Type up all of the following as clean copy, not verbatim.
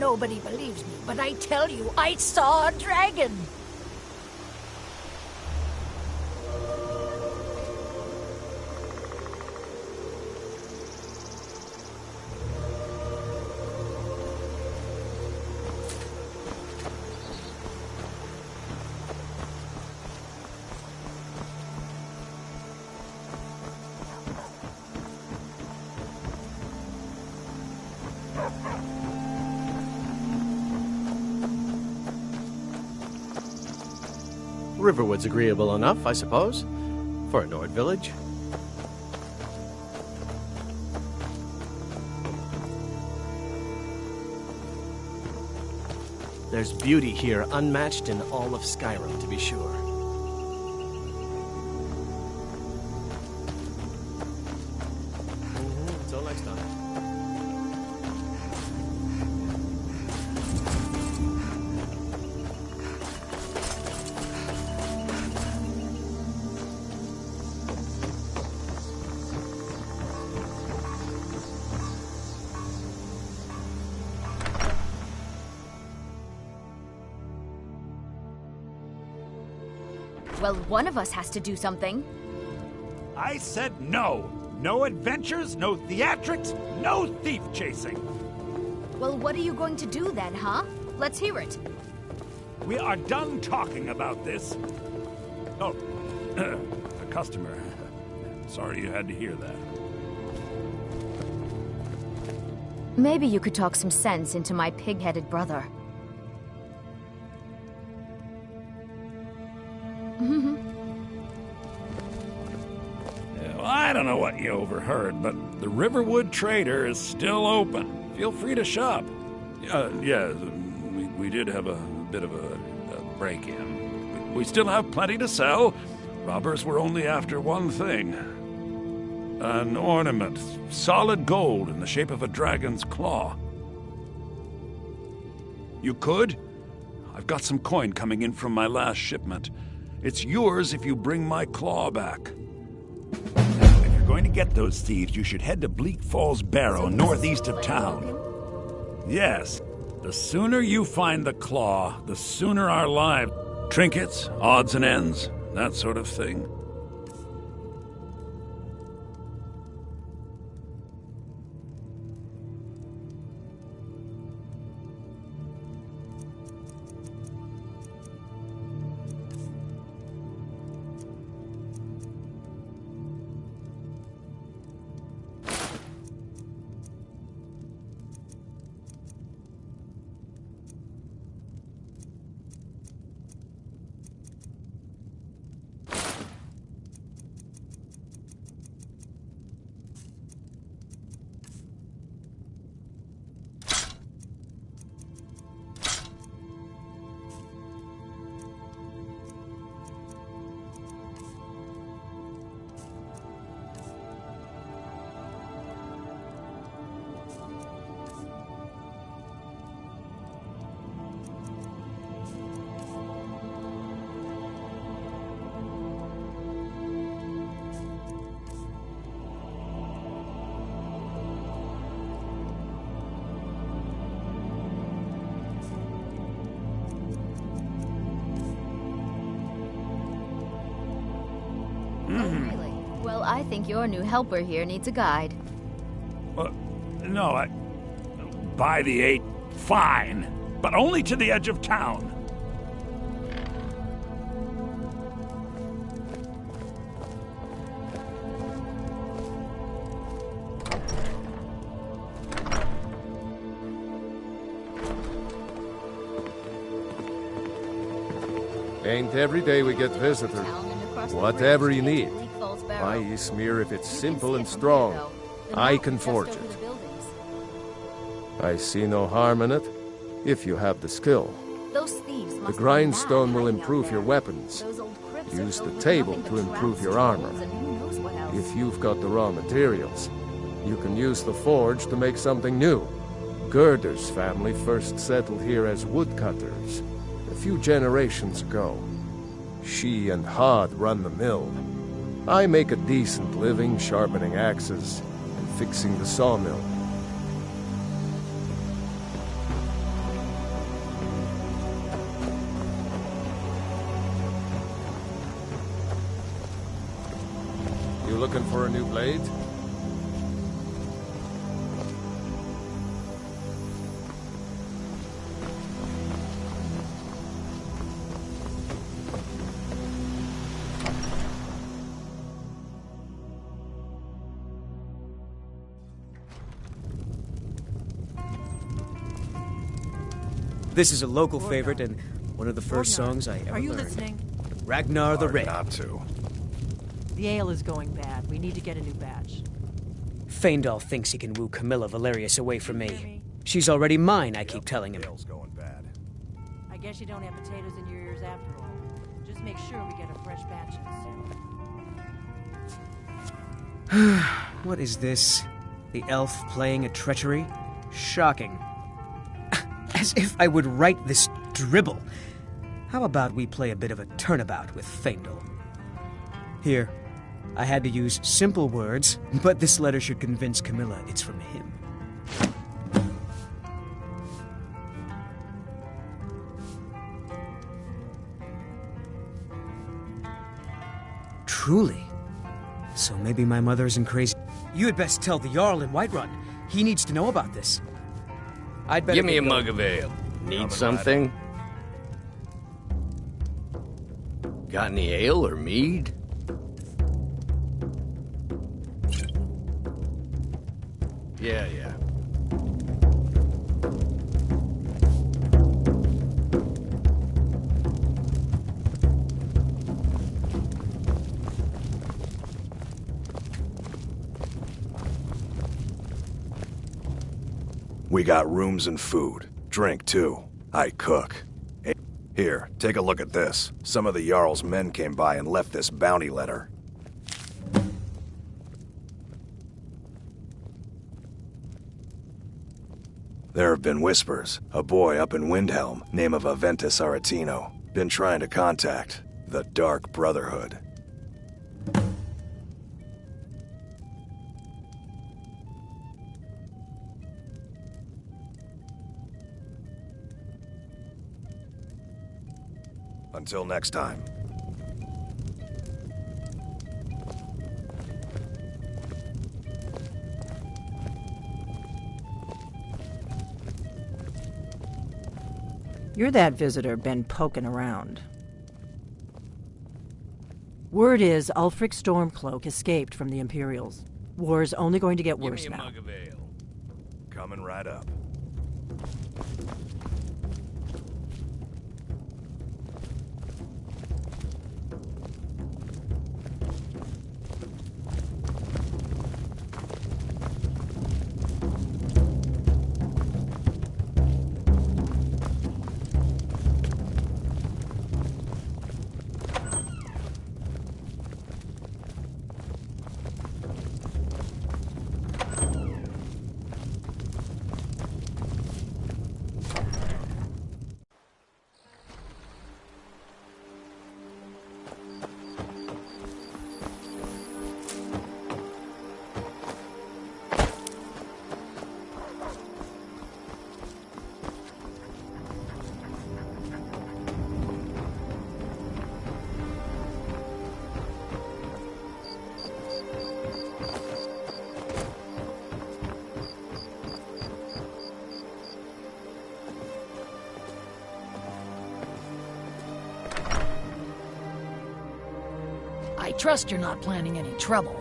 nobody believes me, but I tell you, I saw a dragon! Riverwood's agreeable enough, I suppose, for a Nord village. There's beauty here unmatched in all of Skyrim, to be sure. Until next time. Well, one of us has to do something. I said no. No adventures, no theatrics, no thief chasing. Well, what are you going to do then, huh? Let's hear it. We are done talking about this. Oh, a customer. Sorry you had to hear that. Maybe you could talk some sense into my pig-headed brother. Well, I don't know what you overheard, but the Riverwood Trader is still open. Feel free to shop. Yeah, we did have a bit of a break-in. We still have plenty to sell. Robbers were only after one thing. An ornament, solid gold in the shape of a dragon's claw. You could? I've got some coin coming in from my last shipment. It's yours if you bring my claw back. If you're going to get those thieves, you should head to Bleak Falls Barrow, northeast of town. Yes, the sooner you find the claw, the sooner our lives... Trinkets, odds and ends, that sort of thing. Really? Well, I think your new helper here needs a guide. No, by the 8, fine, but only to the edge of town. Ain't every day we get visitors. Whatever you need. Buy Ysmir if it's simple and strong. I can forge it. I see no harm in it, if you have the skill. The grindstone will improve your weapons. Use the table to improve your armor. If you've got the raw materials, you can use the forge to make something new. Gerder's family first settled here as woodcutters a few generations ago. She and Hod run the mill. I make a decent living sharpening axes and fixing the sawmill. looking for a new blade? This is a local favorite and one of the first songs I ever learned. Are you listening? Ragnar the Red. Not to. The ale is going bad. We need to get a new batch. Feindal thinks he can woo Camilla Valerius away from me. She's already mine, I keep telling him. Ale's going bad. I guess you don't have potatoes in your ears after all. Just make sure we get a fresh batch soon. What is this? The elf playing a treachery? Shocking. As if I would write this dribble. How about we play a bit of a turnabout with Feindal? Here, I had to use simple words, but this letter should convince Camilla it's from him. Truly. So maybe my mother isn't crazy. You had best tell the Jarl in Whiterun. He needs to know about this. I'd better Give me a get mug going. of ale. Need something? Got any ale or mead? Yeah. We got rooms and food. Drink, too. I cook. Here, take a look at this. Some of the Jarl's men came by and left this bounty letter. There have been whispers. A boy up in Windhelm, name of Aventus Aretino, been trying to contact the Dark Brotherhood. Until next time. You're that visitor been poking around. Word is Ulfric Stormcloak escaped from the Imperials. War's only going to get worse now. Mug of ale. Coming right up. I trust you're not planning any trouble.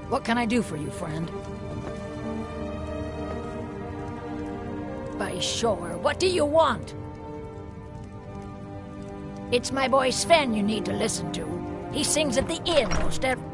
What can I do for you, friend? By sure. What do you want? It's my boy Sven you need to listen to. He sings at the inn most every...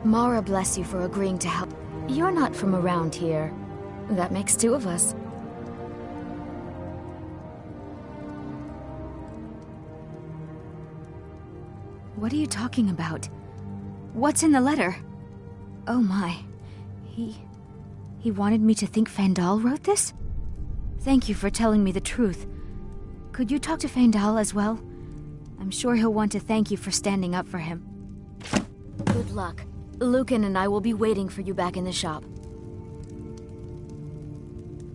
Mara bless you for agreeing to help. You're not from around here. That makes two of us. What are you talking about? What's in the letter? Oh my. He wanted me to think Fandal wrote this? Thank you for telling me the truth. Could you talk to Fandal as well? I'm sure he'll want to thank you for standing up for him. Good luck. Lucan and I will be waiting for you back in the shop.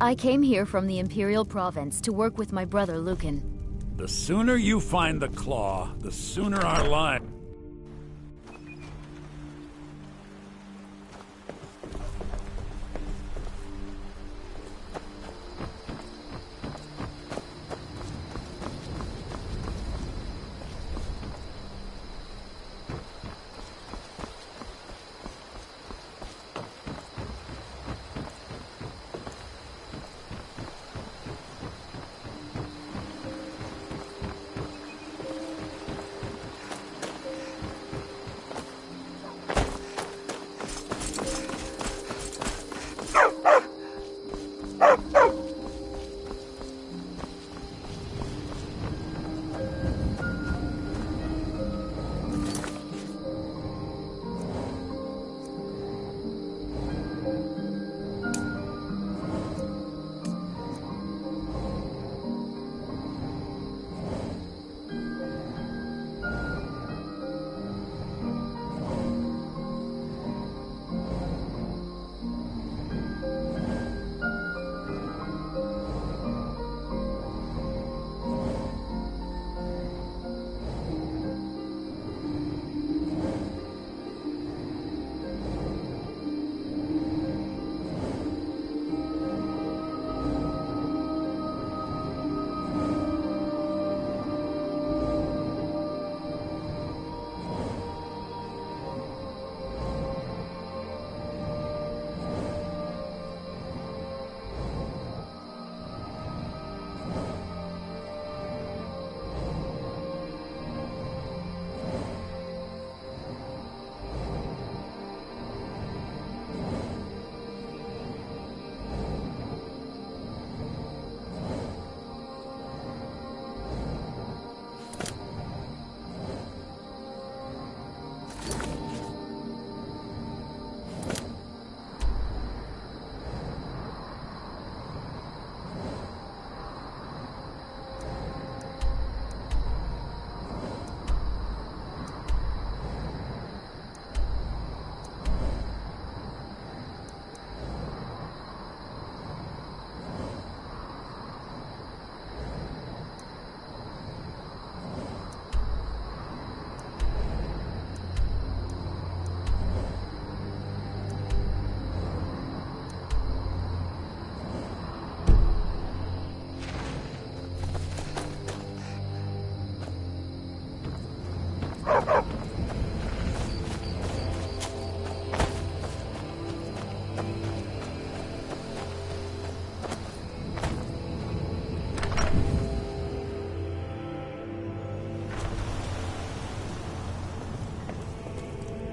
I came here from the Imperial Province to work with my brother Lucan. The sooner you find the claw, the sooner our life...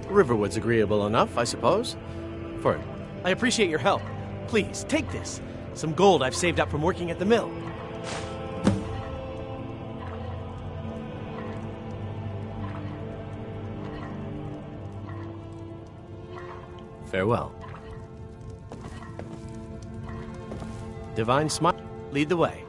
Riverwood's agreeable enough, I suppose. I appreciate your help. Please, take this. Some gold I've saved up from working at the mill. Farewell. Divine Smile, lead the way.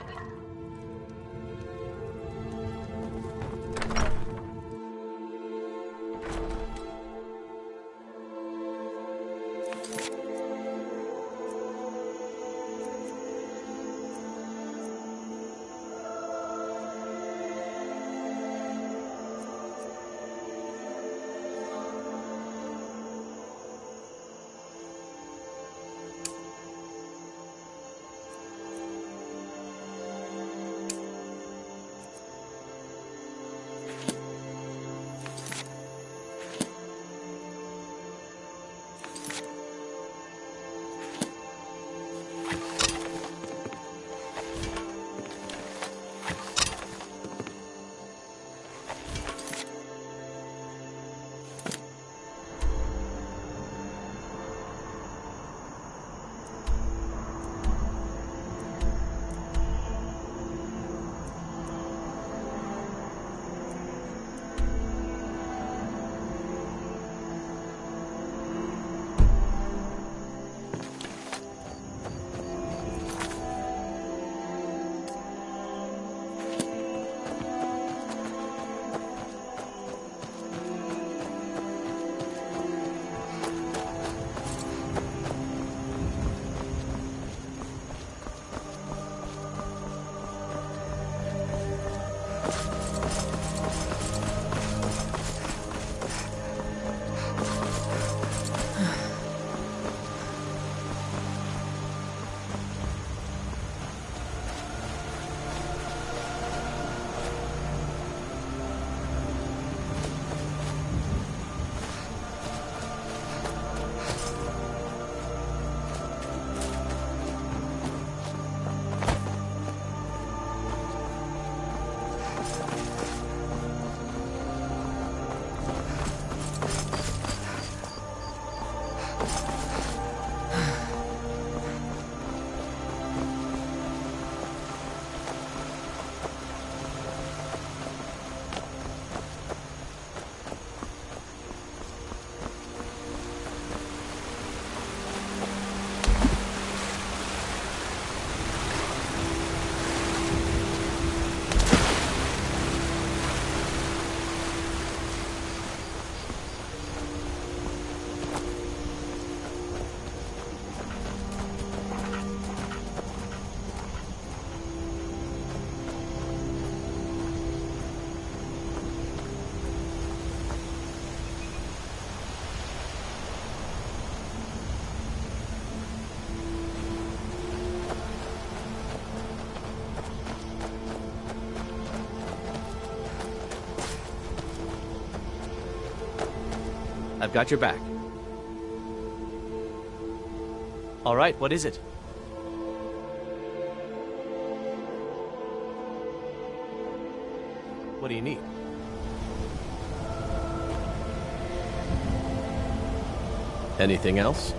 I've got your back. All right, what is it? What do you need? Anything else?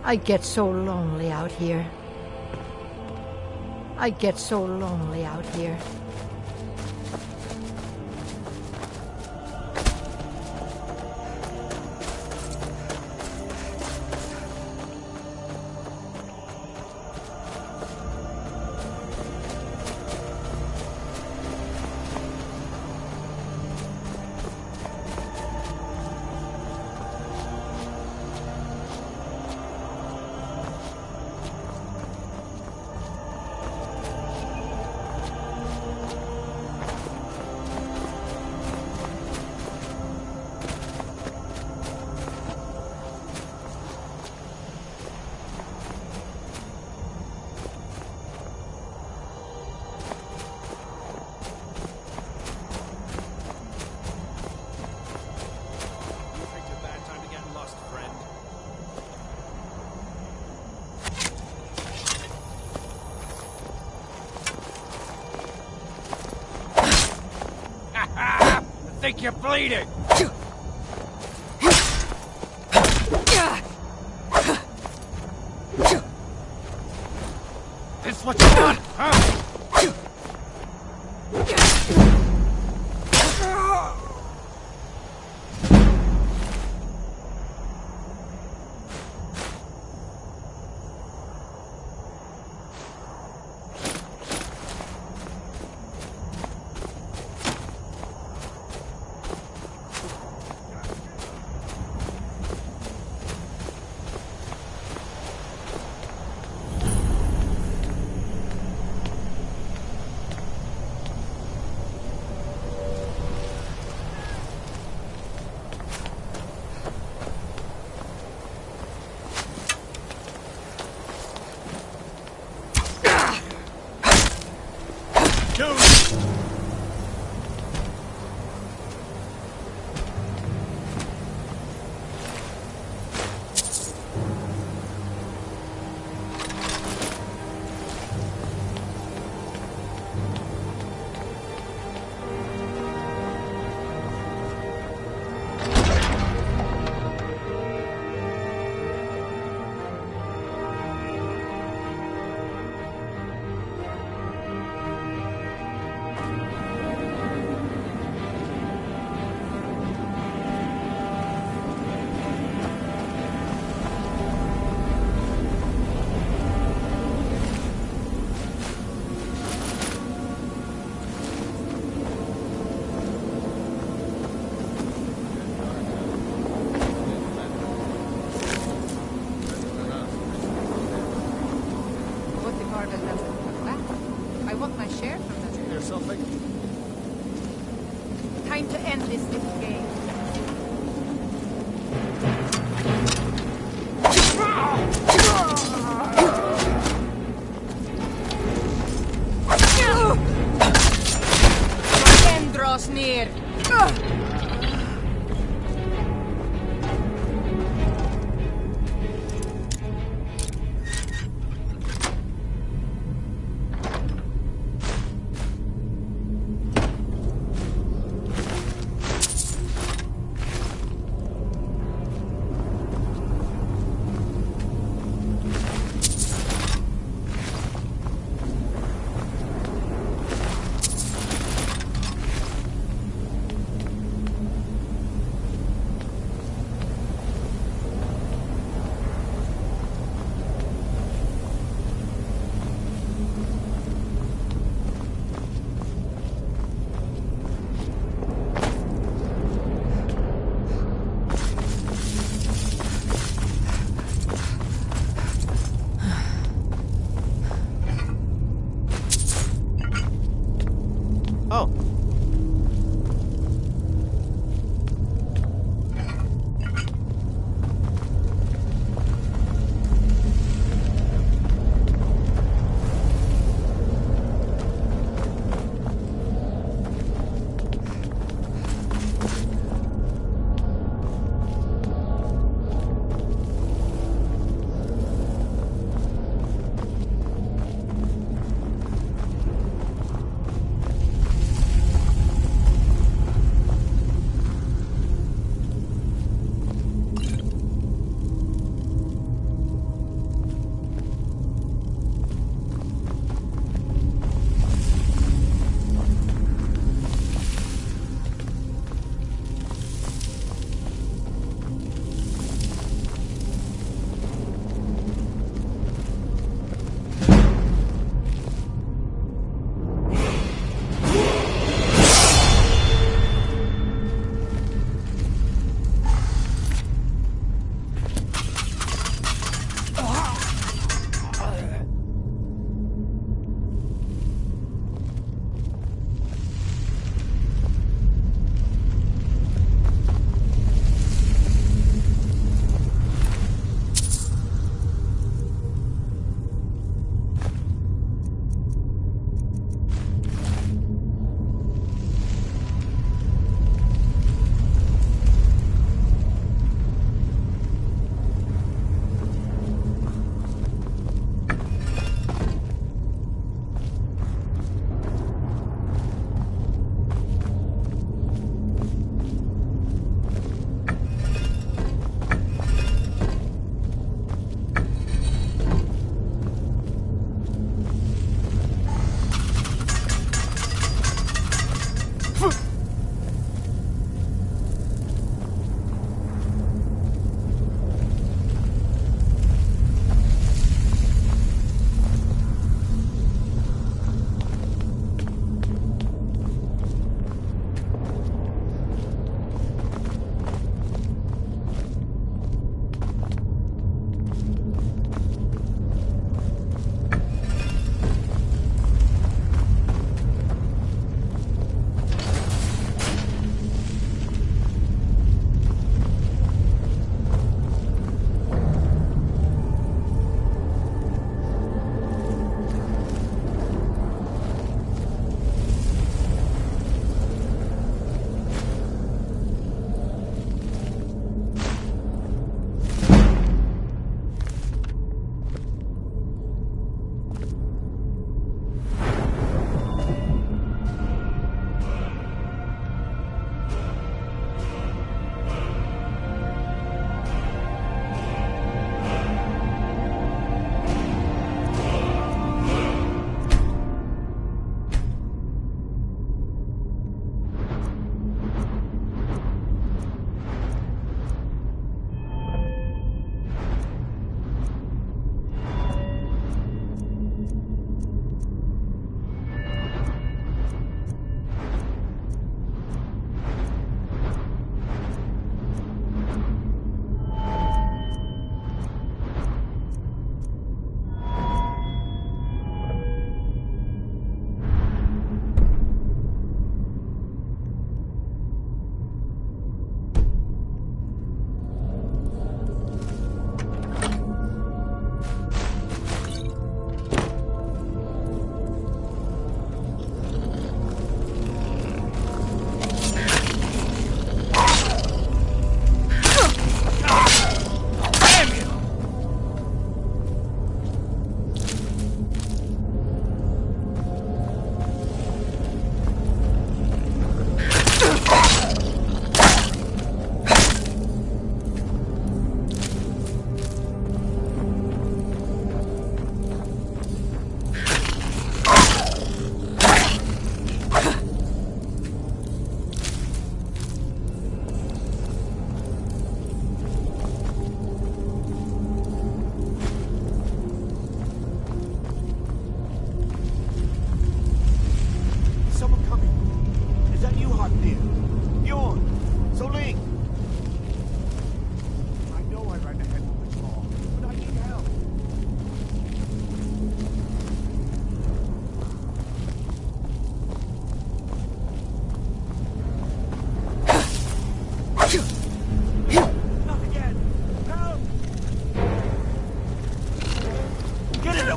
I get so lonely out here. I get so lonely out here. I think you're bleeding! This what you want, huh? Time to end this little game. The end draws near.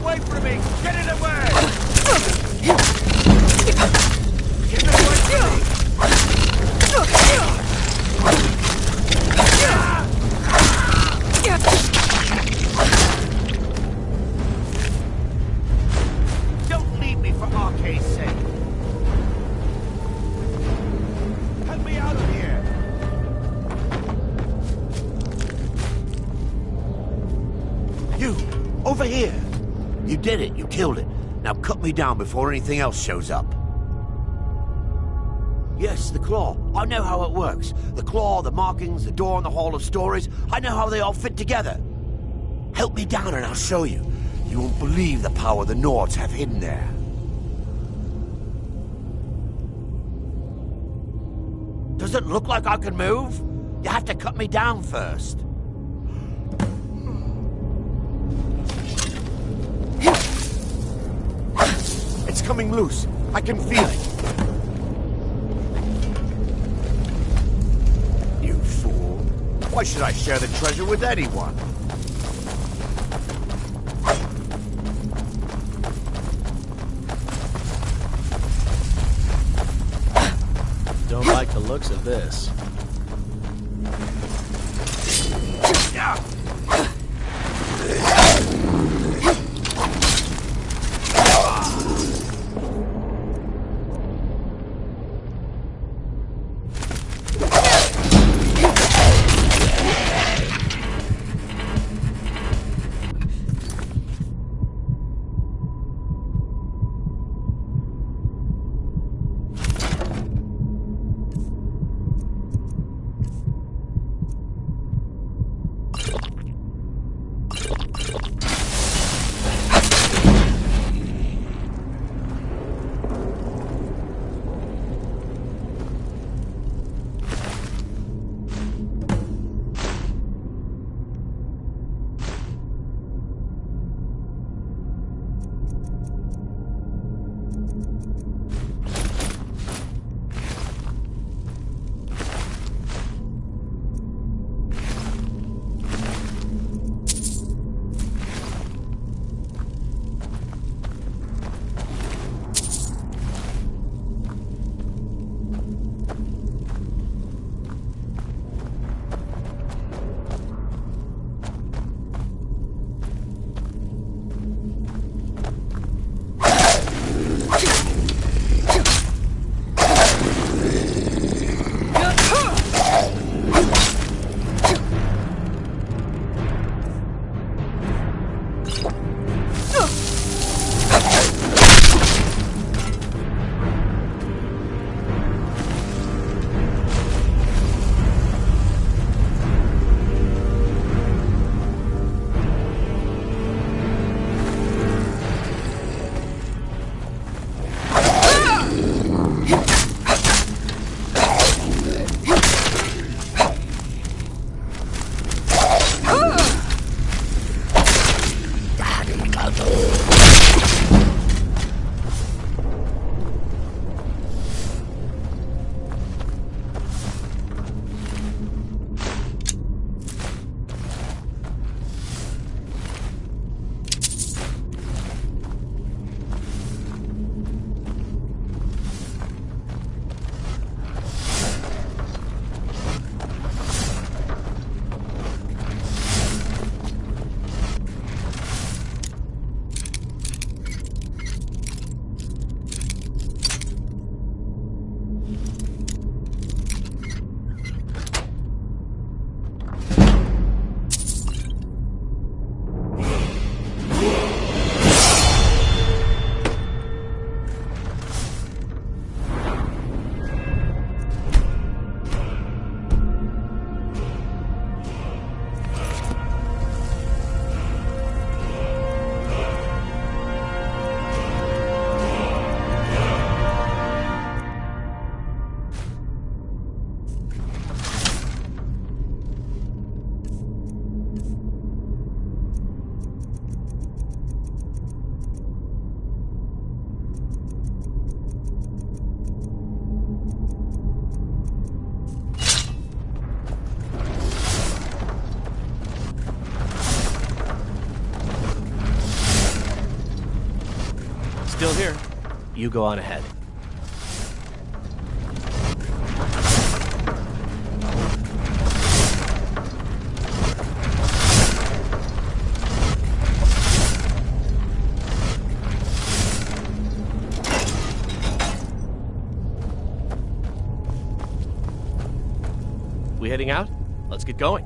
away from me! Get it away! Get it away from me! Don't leave me for Arcade's sake! Help me out of here! You! Over here! You did it. You killed it. Now cut me down before anything else shows up. Yes, the claw. I know how it works. The claw, the markings, the door in the Hall of Stories. I know how they all fit together. Help me down and I'll show you. You won't believe the power the Nords have hidden there. Does it look like I can move? You have to cut me down first. It's coming loose. I can feel it. You fool. Why should I share the treasure with anyone? Don't like the looks of this. Still here. You go on ahead. We heading out? Let's get going.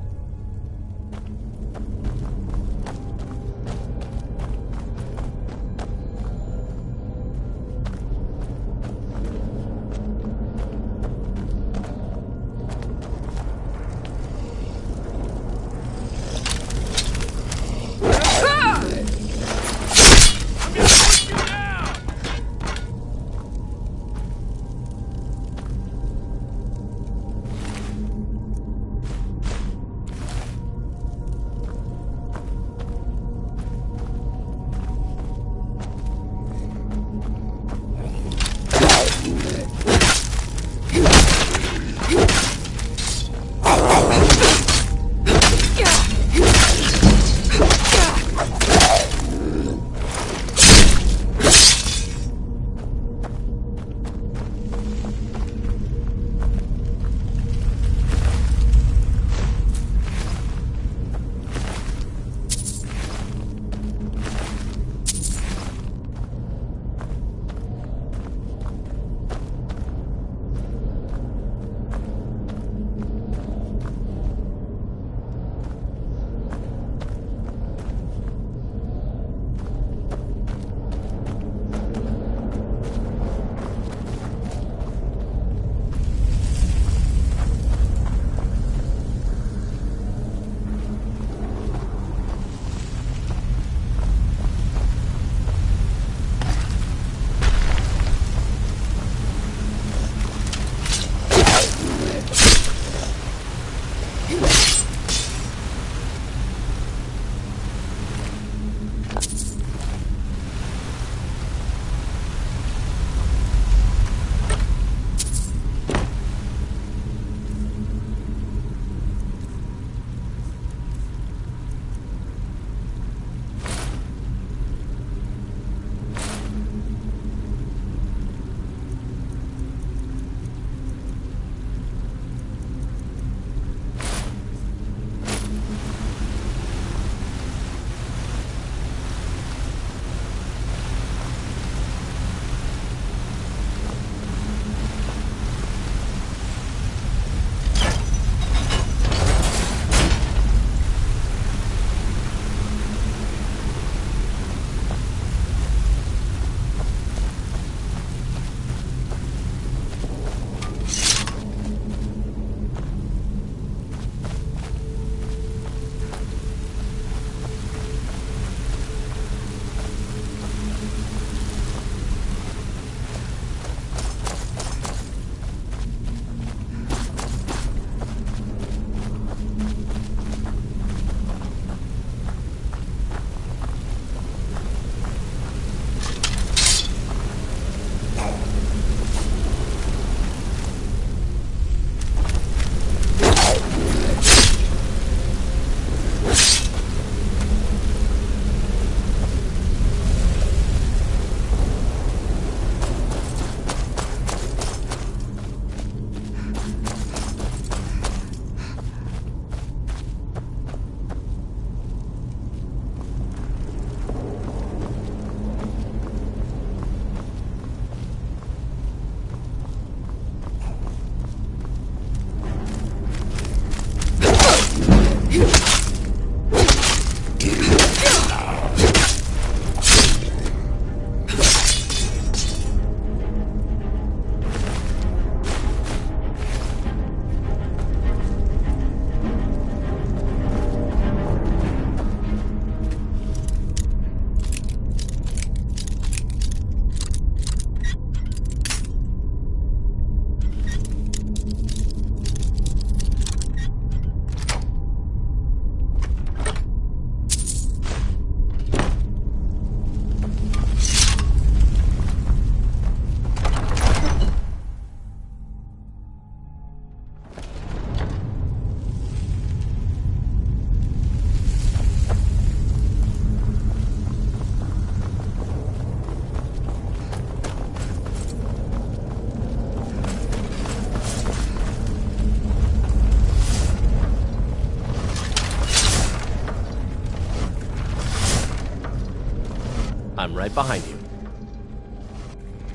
I'm right behind you.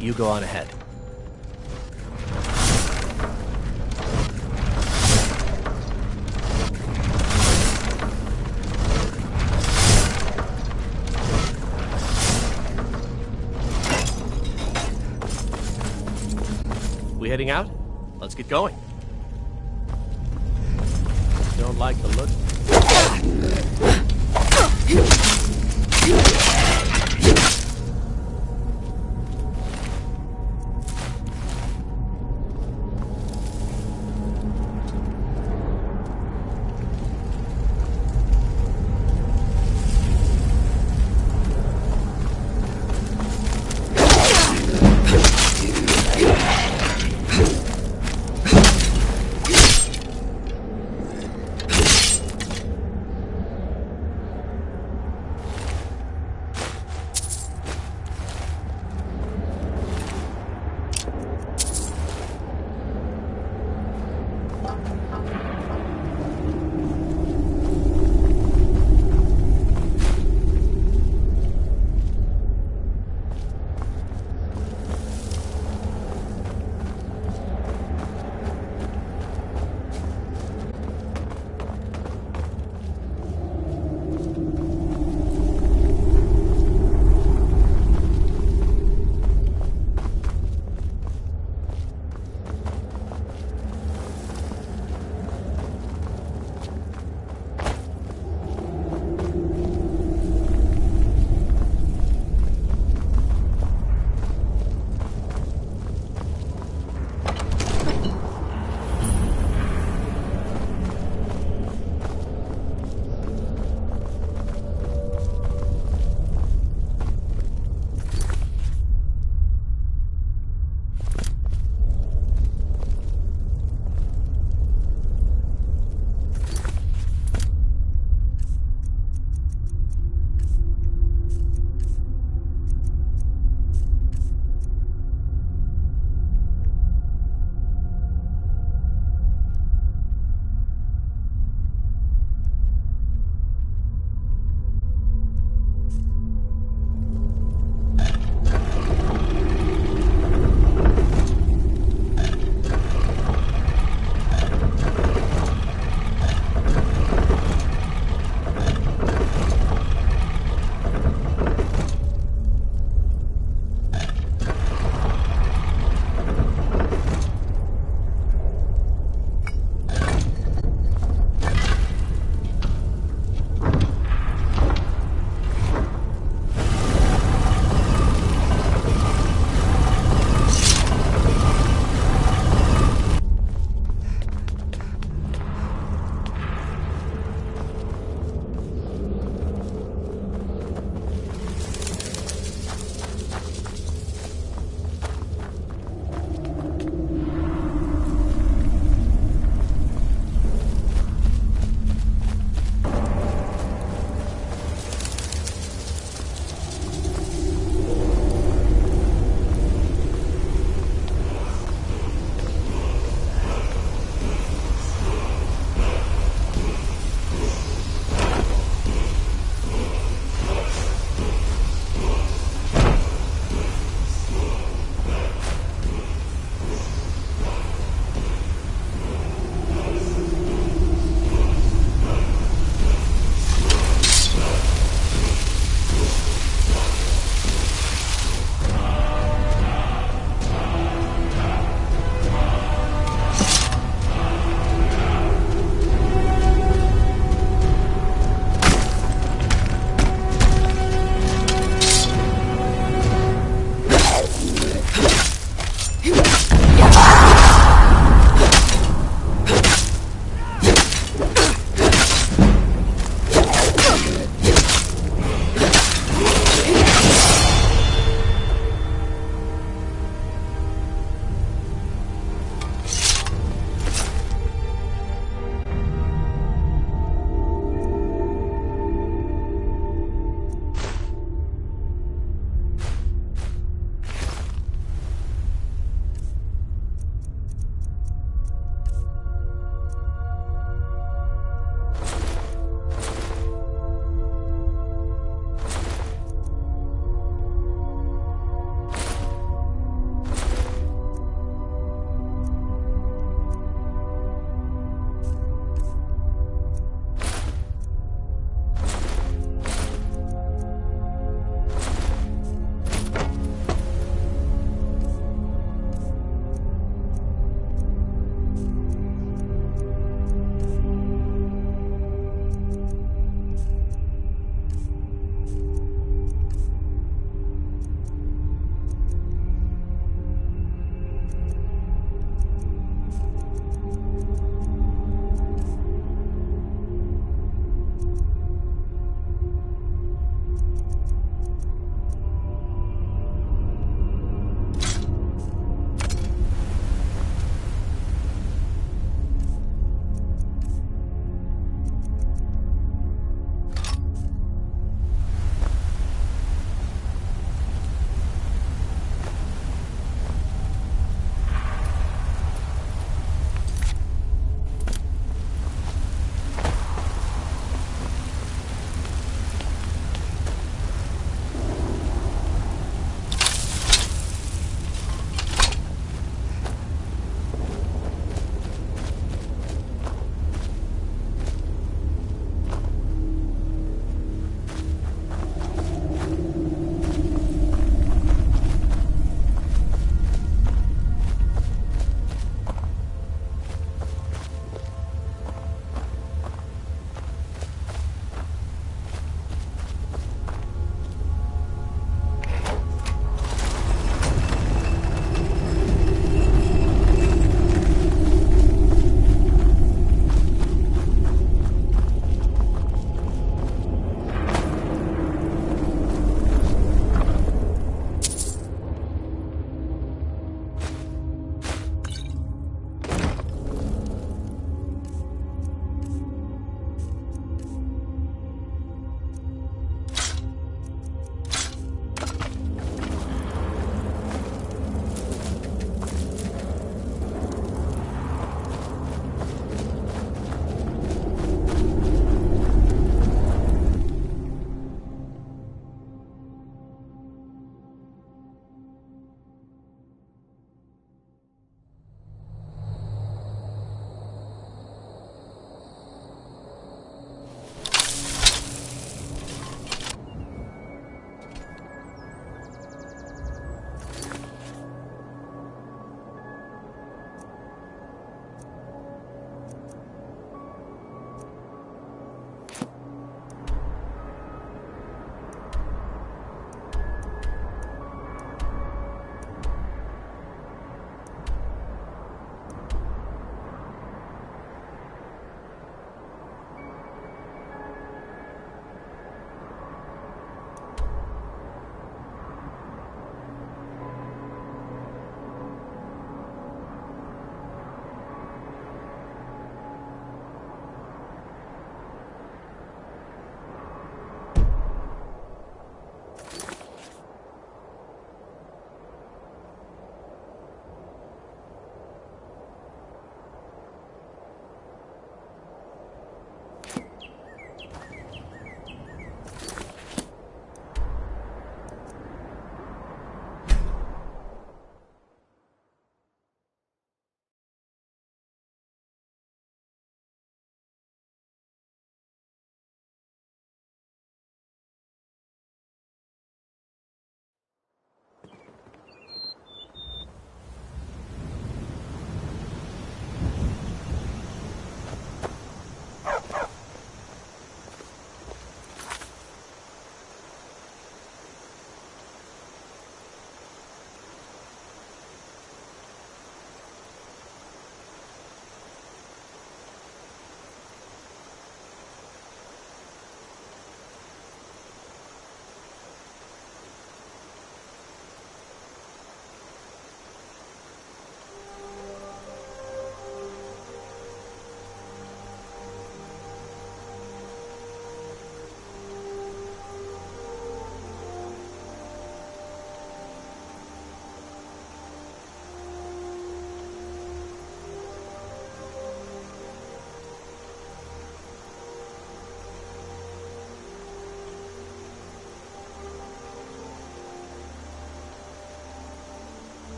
You go on ahead. We heading out? Let's get going. Don't like the look.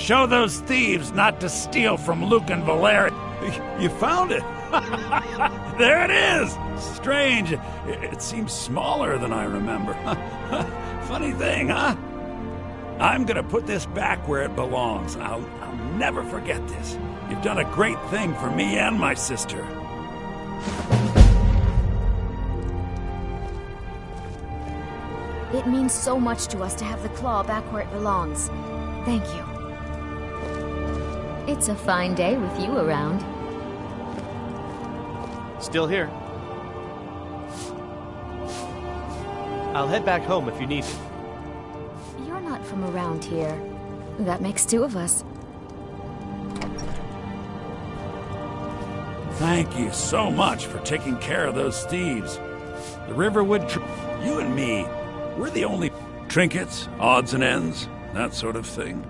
Show those thieves not to steal from Luke and Valeri. You found it! There it is! Strange. It seems smaller than I remember. Funny thing, huh? I'm gonna put this back where it belongs. I'll never forget this. You've done a great thing for me and my sister. It means so much to us to have the claw back where it belongs. Thank you. It's a fine day with you around. Still here. I'll head back home if you need me. You're not from around here. That makes two of us. Thank you so much for taking care of those thieves. The Riverwood, you and me, we're the only trinkets, odds and ends, that sort of thing.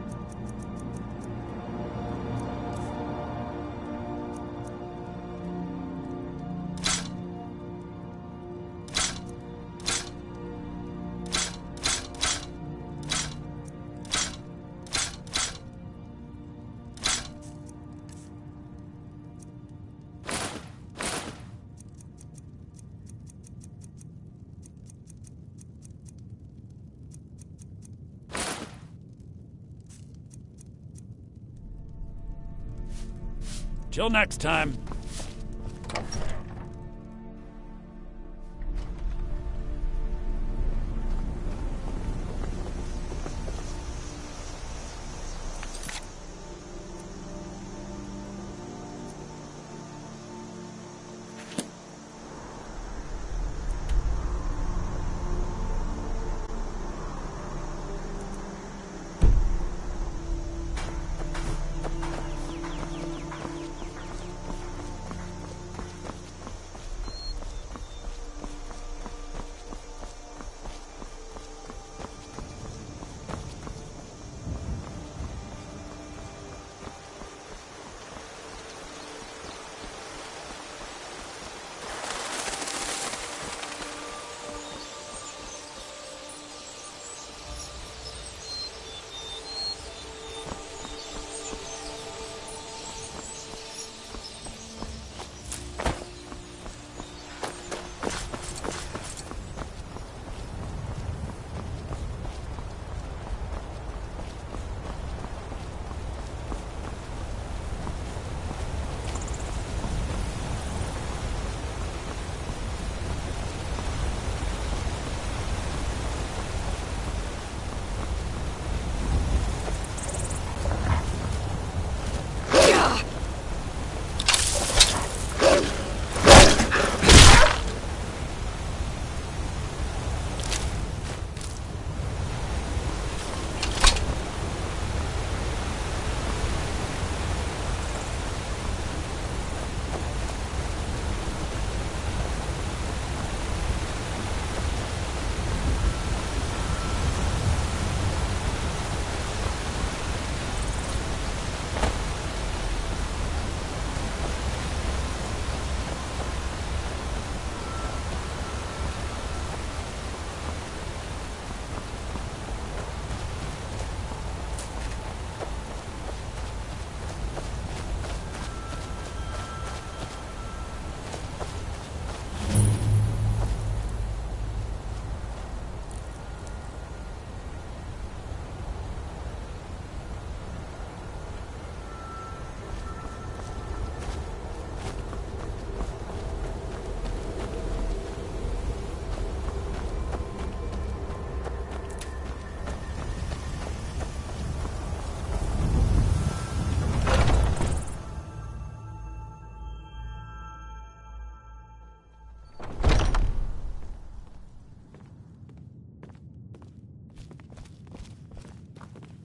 Till next time.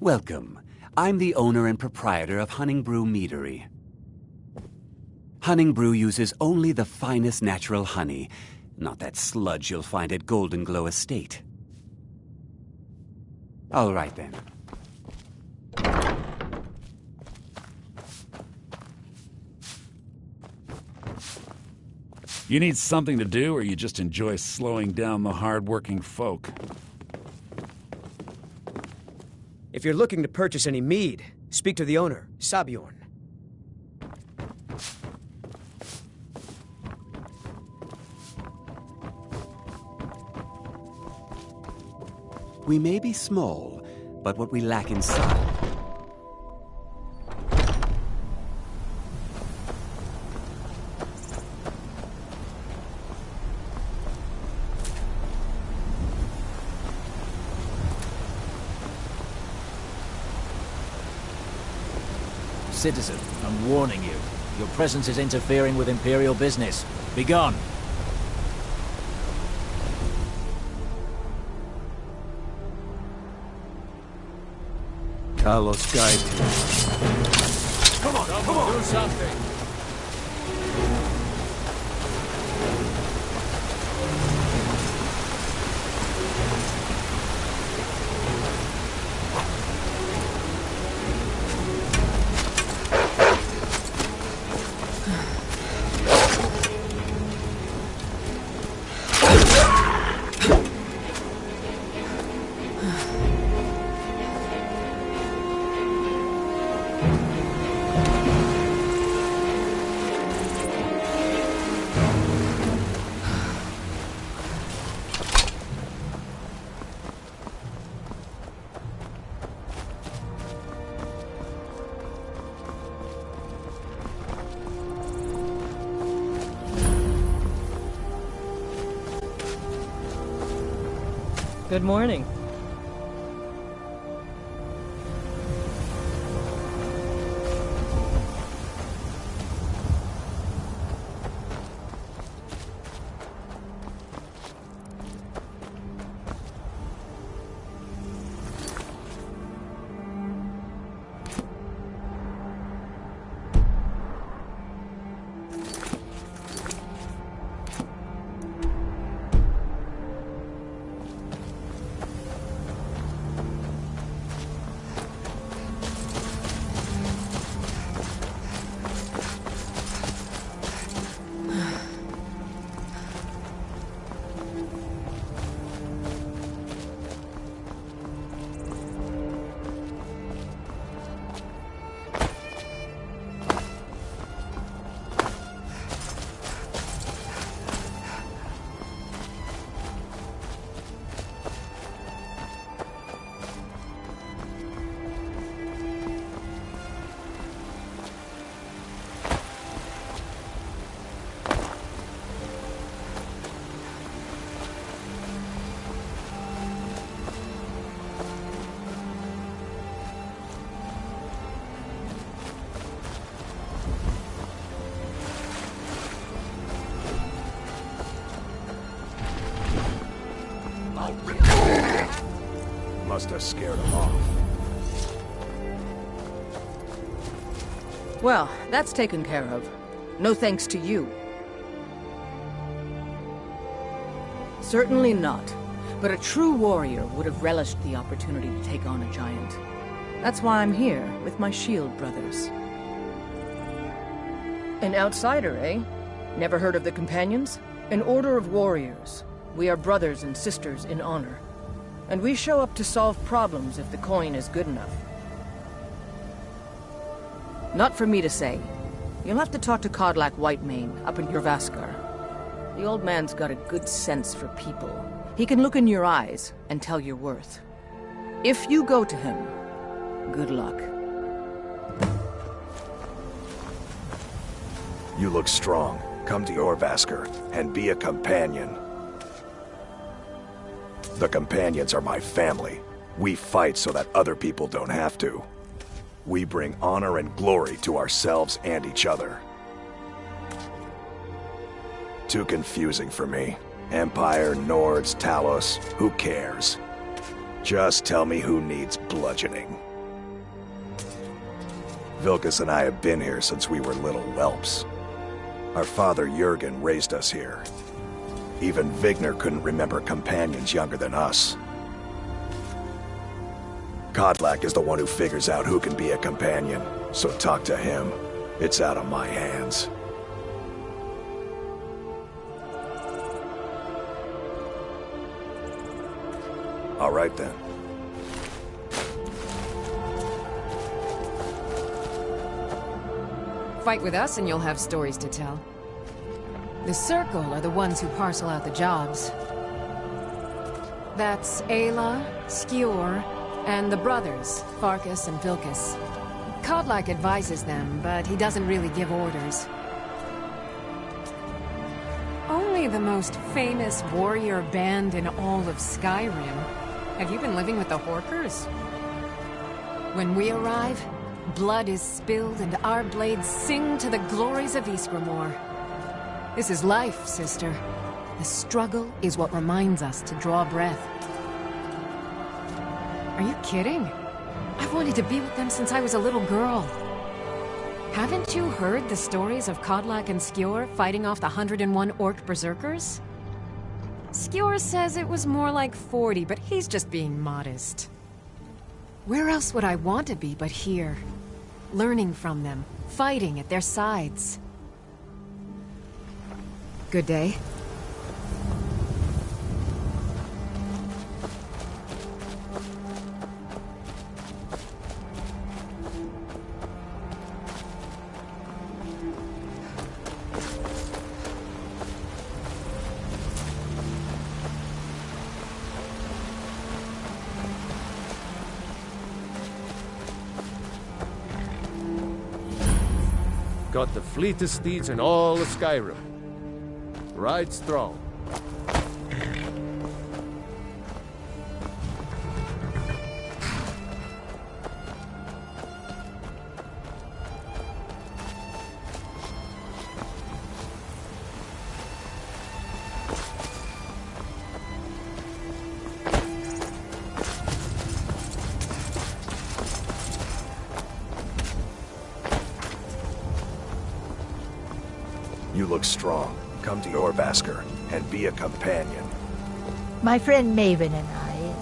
Welcome. I'm the owner and proprietor of Honningbrew Meadery. Honningbrew uses only the finest natural honey, not that sludge you'll find at Golden Glow Estate. All right, then. You need something to do, or you just enjoy slowing down the hard-working folk? If you're looking to purchase any mead, speak to the owner, Sabjorn. We may be small, but what we lack inside... Citizen, I'm warning you. Your presence is interfering with Imperial business. Be gone. Talos guide you. Come on! Do something! Good morning. Must have scared him off. Well, that's taken care of. No thanks to you. Certainly not. But a true warrior would have relished the opportunity to take on a giant. That's why I'm here, with my shield brothers. An outsider, eh? Never heard of the Companions? An order of warriors. We are brothers and sisters in honor. And we show up to solve problems if the coin is good enough. Not for me to say. You'll have to talk to Kodlak Whitemane up in Jorvaskar. The old man's got a good sense for people. He can look in your eyes and tell your worth. If you go to him, good luck. You look strong. Come to Jorvaskar and be a companion. The Companions are my family. We fight so that other people don't have to. We bring honor and glory to ourselves and each other. Too confusing for me. Empire, Nords, Talos, who cares? Just tell me who needs bludgeoning. Vilkas and I have been here since we were little whelps. Our father Jurgen raised us here. Even Vigner couldn't remember companions younger than us. Kodlak is the one who figures out who can be a companion, so talk to him. It's out of my hands. All right then. Fight with us and you'll have stories to tell. The Circle are the ones who parcel out the jobs. That's Ayla, Skior, and the brothers, Farkas and Vilkas. Kodlak advises them, but he doesn't really give orders. Only the most famous warrior band in all of Skyrim. Have you been living with the Horkers? When we arrive, blood is spilled and our blades sing to the glories of Ysgramor. This is life, sister. The struggle is what reminds us to draw breath. Are you kidding? I've wanted to be with them since I was a little girl. Haven't you heard the stories of Kodlak and Skior fighting off the 101 orc berserkers? Skior says it was more like 40, but he's just being modest. Where else would I want to be but here? Learning from them, fighting at their sides. Good day. Got the fleetest steeds in all of Skyrim. Ride strong. You look strong. Come to Jorrvaskr and be a companion. My friend Maven and I.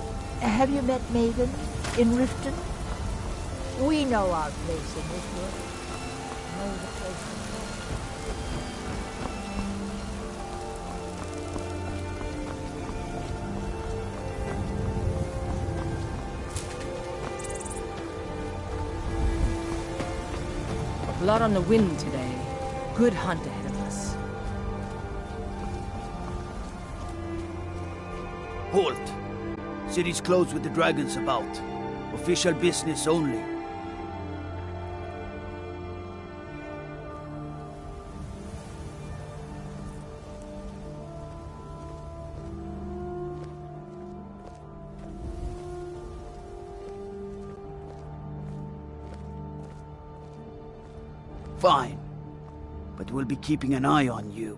Have you met Maven in Riften? We know our place in this world. Know the place. Blood on the wind today. Good hunt ahead of us. Halt! City's closed with the dragons about. Official business only. Fine. But we'll be keeping an eye on you.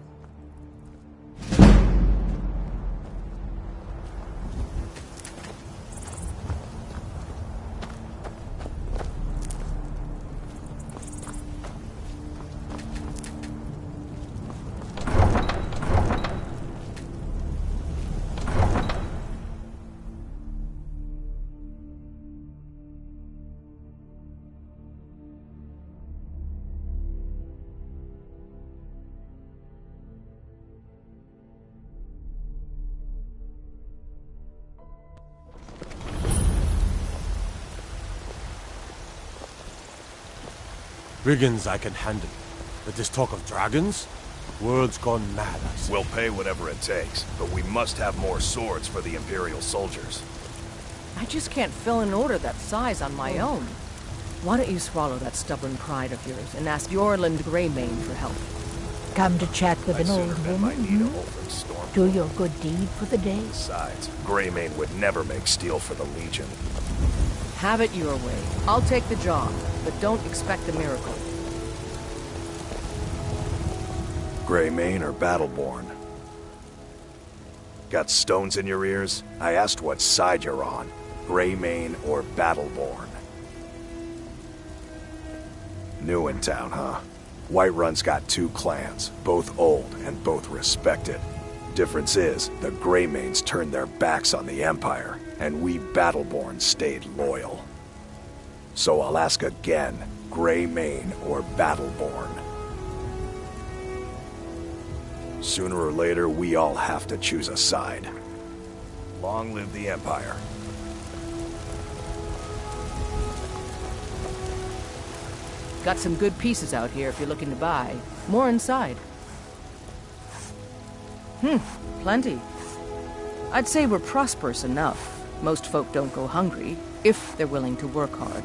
Brigands I can handle, but this talk of dragons? World's gone mad, I say. We'll pay whatever it takes, but we must have more swords for the Imperial soldiers. I just can't fill an order that size on my own. Why don't you swallow that stubborn pride of yours and ask Yorland Greymane for help? Come to chat with an old woman? Do your good deed for the day? Besides, Greymane would never make steel for the Legion. Have it your way. I'll take the job, but don't expect a miracle. Greymane or Battleborn? Got stones in your ears? I asked what side you're on. Greymane or Battleborn? New in town, huh? Whiterun's got two clans, both old and both respected. Difference is, the Greymanes turned their backs on the Empire, and we Battleborn stayed loyal. So I'll ask again, Greymane or Battleborn? Sooner or later, we all have to choose a side. Long live the Empire. Got some good pieces out here if you're looking to buy. More inside. Plenty. I'd say we're prosperous enough. Most folk don't go hungry, if they're willing to work hard.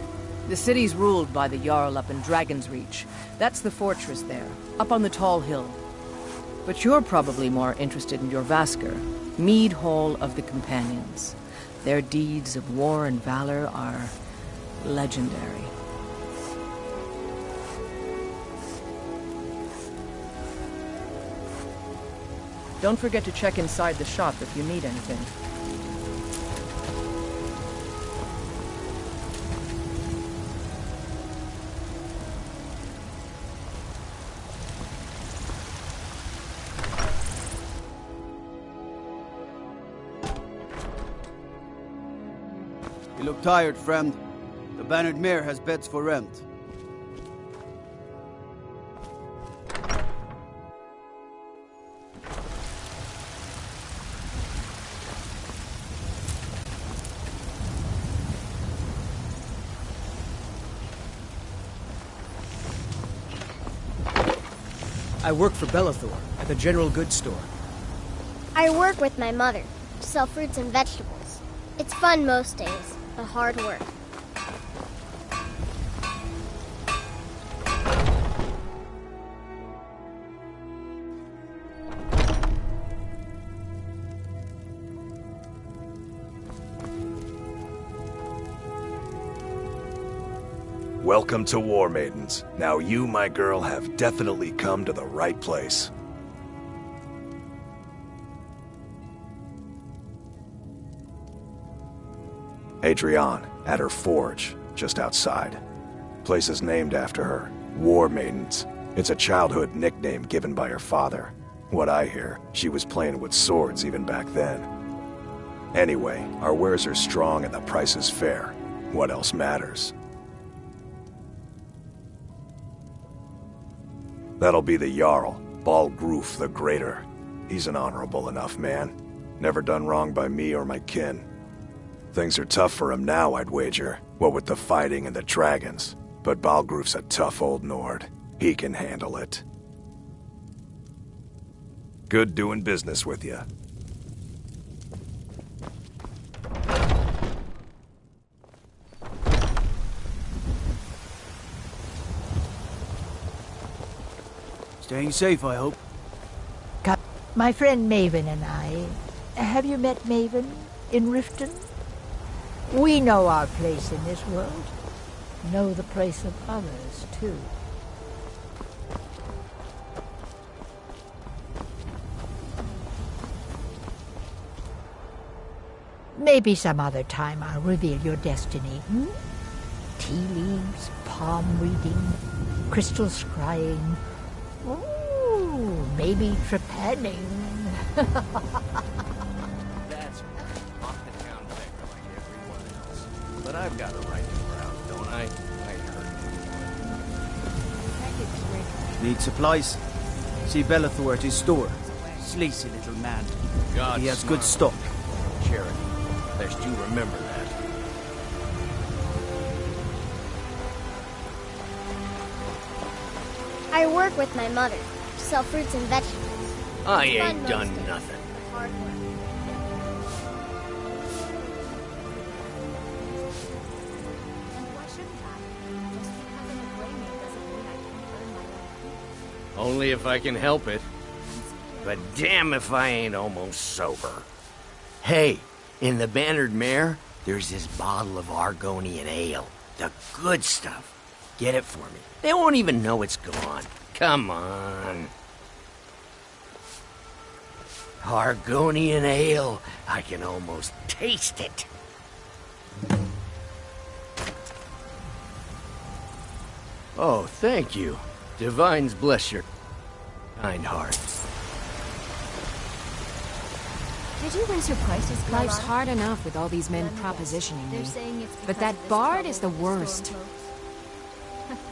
The city's ruled by the Jarl up in Dragon's Reach. That's the fortress there, up on the tall hill. But you're probably more interested in your Vasker, Mead Hall of the Companions. Their deeds of war and valor are legendary. Don't forget to check inside the shop if you need anything. You look tired, friend. The Bannered Mare has beds for rent. I work for Belethor at the general goods store. I work with my mother, sell fruits and vegetables. It's fun most days, but hard work. Welcome to War Maidens. Now you, my girl, have definitely come to the right place. Adrienne, at her forge, just outside. Place is named after her, War Maidens. It's a childhood nickname given by her father. What I hear, she was playing with swords even back then. Anyway, our wares are strong and the price is fair. What else matters? That'll be the Jarl, Balgruf the Greater. He's an honorable enough man. Never done wrong by me or my kin. Things are tough for him now, I'd wager, what with the fighting and the dragons. But Balgruf's a tough old Nord. He can handle it. Good doing business with you. Staying safe, I hope. My friend Maven and I. Have you met Maven in Riften? We know our place in this world. Know the place of others, too. Maybe some other time I'll reveal your destiny, Tea leaves, palm reading, crystal scrying. Ooh, maybe trepanning. That's off the town beggar like everyone else. But I've got a right to ground, don't I? I ain't hurt anyone. Need supplies? See Belethor at his store. Sleazy little man. God, he has good stock. Charity. Lest you remember that. I work with my mother, sell fruits and vegetables. I It's fun ain't done most days, nothing. but hard work. Only if I can help it. But damn if I ain't almost sober. Hey, in the Bannered Mare, there's this bottle of Argonian ale. The good stuff. Get it for me. They won't even know it's gone. Come on. Argonian ale. I can almost taste it. Oh, thank you. Divines bless your kind heart. Did you raise your prices, Colorado? Life's hard enough with all these men propositioning me. But that bard is the worst.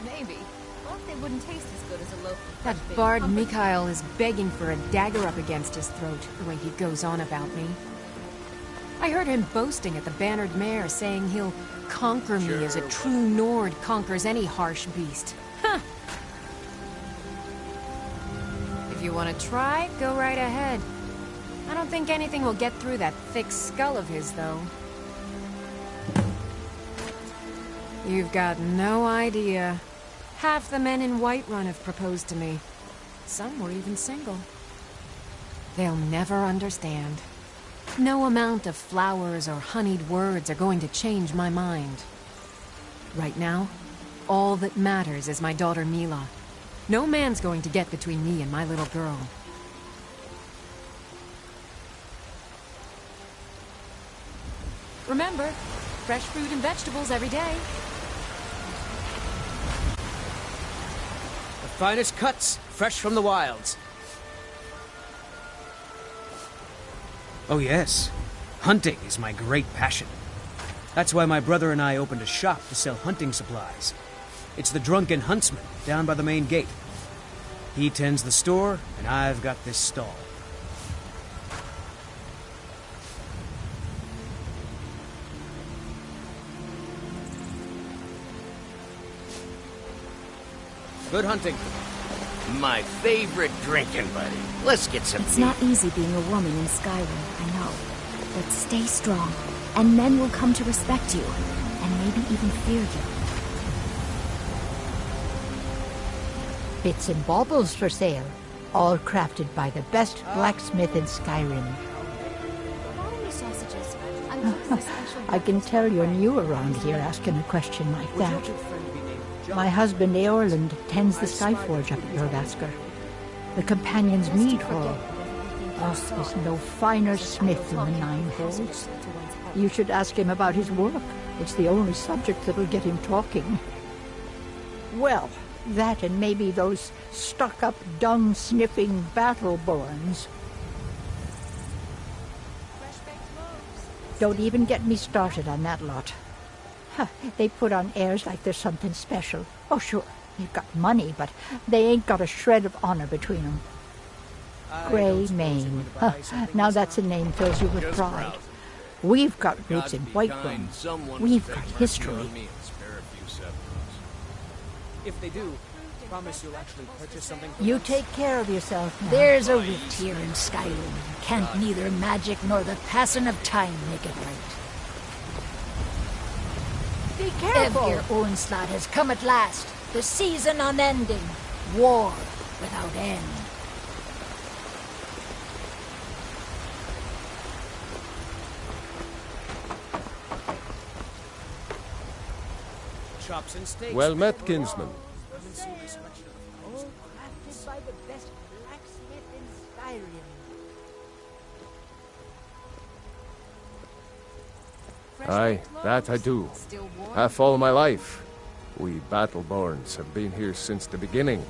Maybe. Well, they wouldn't taste as good as a loaf of That fresh bard baked Mikhail is begging for a dagger up against his throat, the way he goes on about me. I heard him boasting at the Bannered Mare, saying he'll conquer me as a true Nord conquers any harsh beast. If you want to try, go right ahead. I don't think anything will get through that thick skull of his, though. You've got no idea. Half the men in Whiterun have proposed to me. Some were even single. They'll never understand. No amount of flowers or honeyed words are going to change my mind. Right now, all that matters is my daughter Mila. No man's going to get between me and my little girl. Remember, fresh fruit and vegetables every day. The finest cuts, fresh from the wilds. Oh yes, hunting is my great passion. That's why my brother and I opened a shop to sell hunting supplies. It's the Drunken Huntsman down by the main gate. He tends the store, and I've got this stall. Good hunting. My favorite drinking buddy. Let's get some It's beer. not easy being a woman in Skyrim, I know. But stay strong, and men will come to respect you, and maybe even fear you. Bits and baubles for sale, all crafted by the best blacksmith in Skyrim. I can tell you're new around here asking a question like that. My husband Eorland tends the Skyforge up at Jorvaskr. The Companion's Mead Hall. Oh, there's no finer smith in the Nine Halls. You should ask him about his work. It's the only subject that'll get him talking. Well, that and maybe those stuck-up, dung-sniffing battle-borns. Don't even get me started on that lot. Huh, they put on airs like there's something special. Oh, sure, they've got money, but they ain't got a shred of honor between them. Grey Mane. Huh, now that's a name fills you with pride. We've got roots in Whiterun. We've got history. If they do, promise you'll actually purchase something. You take care of yourself now. There's a wit here in Skyrim. Can't neither magic nor the passing of time make it right. Be careful! Evir onslaught has come at last. The season unending. War without end. Chops and steaks. Well met, kinsman. All crafted by the best blacksmith in Skyrim. Aye, that I do. Half all my life. We Battleborns have been here since the beginning,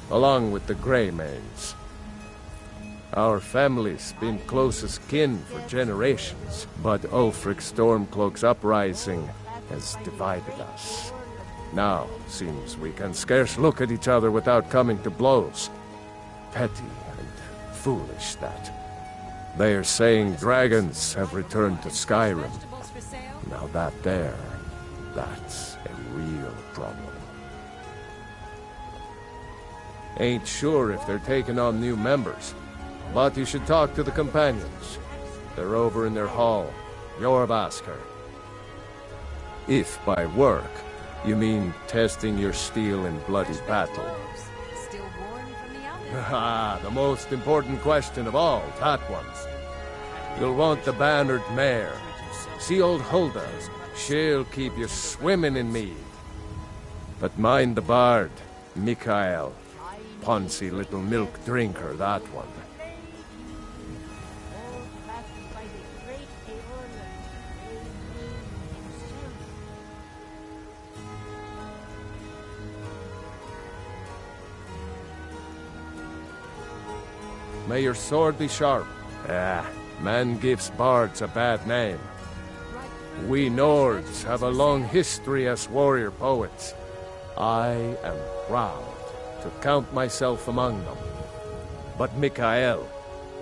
along with the Greymanes. Our family's been close as kin for generations, but Ulfric Stormcloak's uprising has divided us. Now, seems we can scarce look at each other without coming to blows. Petty and foolish, that. They are saying dragons have returned to Skyrim. Now that's a real problem. Ain't sure if they're taking on new members, but you should talk to the companions. They're over in their hall, Jorvaskr. If by work, you mean testing your steel in bloody battle. Ah, the most important question of all, that one. You'll want the bannered mare. See old Hulda, she'll keep you swimming in mead. But mind the bard, Mikael. Poncy little milk drinker, that one. May your sword be sharp. Ah, man gives bards a bad name. We Nords have a long history as warrior poets. I am proud to count myself among them. But Mikael,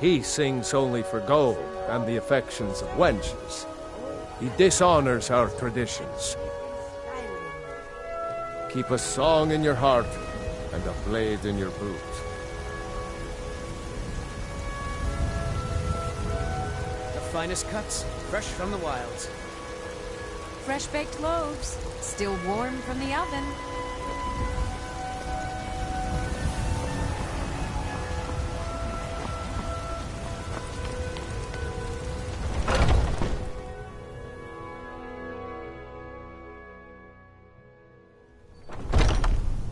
he sings only for gold and the affections of wenches. He dishonors our traditions. Keep a song in your heart and a blade in your boot. The finest cuts, fresh from the wilds. Fresh baked loaves, still warm from the oven.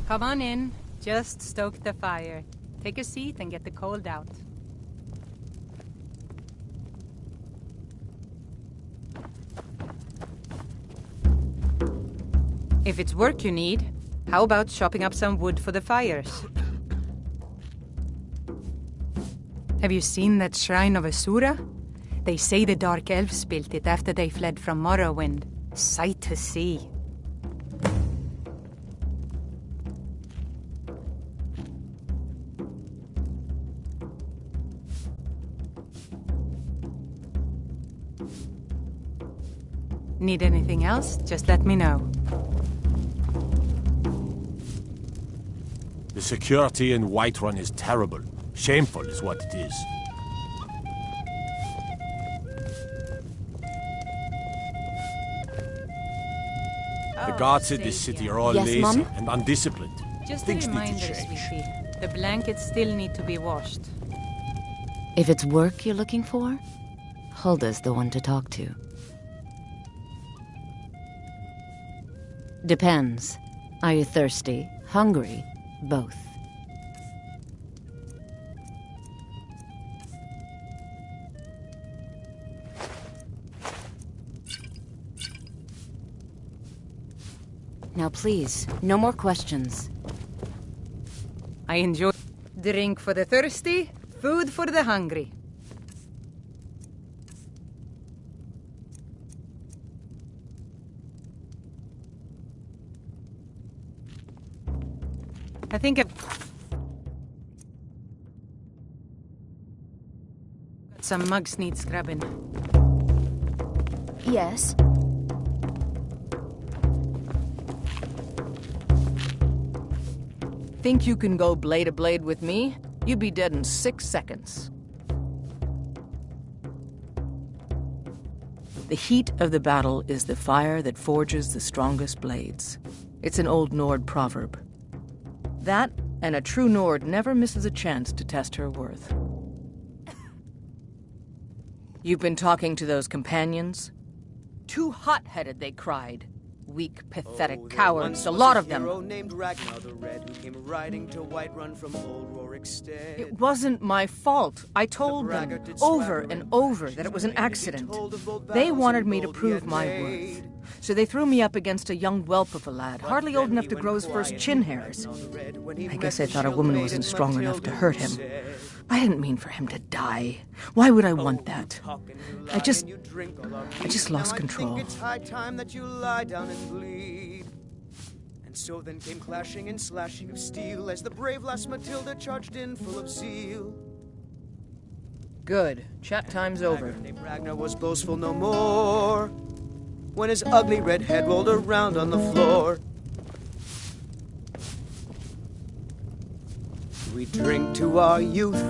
Come on in. Just stoke the fire. Take a seat and get the cold out. If it's work you need, how about chopping up some wood for the fires? Have you seen that shrine of Asura? They say the Dark Elves built it after they fled from Morrowind. Sight to see. Need anything else? Just let me know. The security in Whiterun is terrible. Shameful is what it is. The guards in this city are all lazy and undisciplined. Just Things a need to reminder, change. sweetie. The blankets still need to be washed. If it's work you're looking for, Hulda's the one to talk to. Depends. Are you thirsty? Hungry? Both. Now please, no more questions. I enjoy drink for the thirsty, food for the hungry. I think some mugs need scrubbing. Yes. Think you can go blade to blade with me? You'd be dead in 6 seconds. The heat of the battle is the fire that forges the strongest blades. It's an old Nord proverb. That, and a true Nord never misses a chance to test her worth. You've been talking to those companions? Too hot-headed, they cried. Weak, pathetic cowards, a lot of them. Named Ragnar the Red, who came riding to Whiterun from old Rorikstead. It wasn't my fault. I told them over and over that it was an accident. They wanted me to prove my worth. So they threw me up against a young whelp of a lad, hardly old enough to grow his first chin hairs. I guess they thought a woman wasn't strong enough to hurt him. I didn't mean for him to die. Why would I want that? I just lost control. It's high time that you lie down and bleed. And so then came clashing and slashing of steel as the brave lass Matilda charged in full of zeal. Good. Chat time's over. Ragnar was boastful no more when his ugly red head rolled around on the floor. We drink to our youth.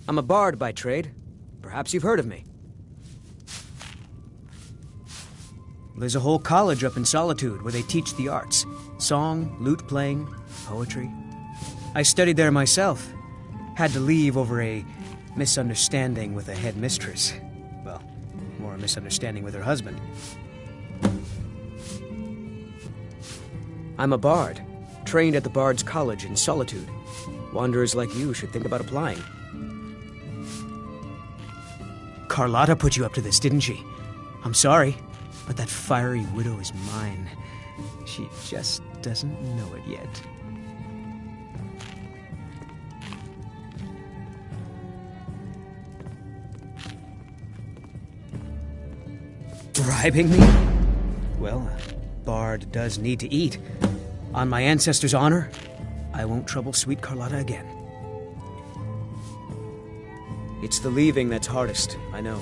I'm a bard by trade. Perhaps you've heard of me. There's a whole college up in Solitude where they teach the arts. Song, lute playing, poetry. I studied there myself. Had to leave over a misunderstanding with a headmistress. Well, more a misunderstanding with her husband. I'm a bard, trained at the Bard's College in Solitude. Wanderers like you should think about applying. Carlotta put you up to this, didn't she? I'm sorry, but that fiery widow is mine. She just doesn't know it yet. Bribing me? Well, a bard does need to eat. On my ancestors' honor, I won't trouble sweet Carlotta again. It's the leaving that's hardest, I know.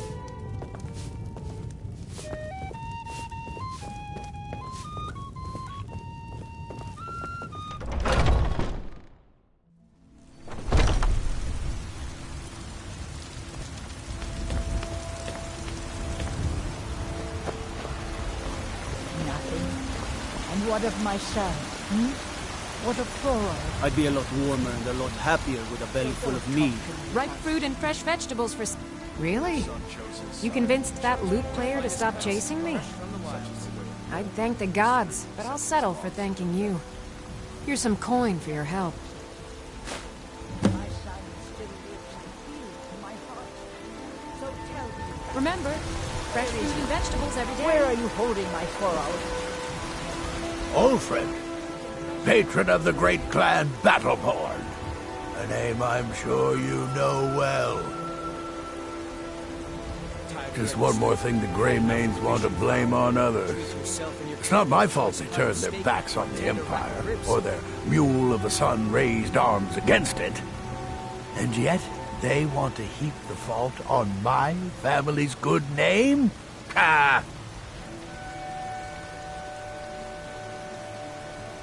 What of my son? What of Thorol? I'd be a lot warmer and a lot happier with a belly full of meat. Ripe fruit and fresh vegetables for... Really? You convinced that lute player to stop chasing me? I'd thank the gods, but I'll settle for thanking you. Here's some coin for your help. Remember, fresh fruit and vegetables every day. Where are you holding my Thorol? Ulfric, patron of the great clan Battleborn. A name I'm sure you know well. Just one more thing the Greymanes want to blame on others. It's not my fault they turned their backs on the Empire, or their mule of a son raised arms against it. And yet, they want to heap the fault on my family's good name? Ha!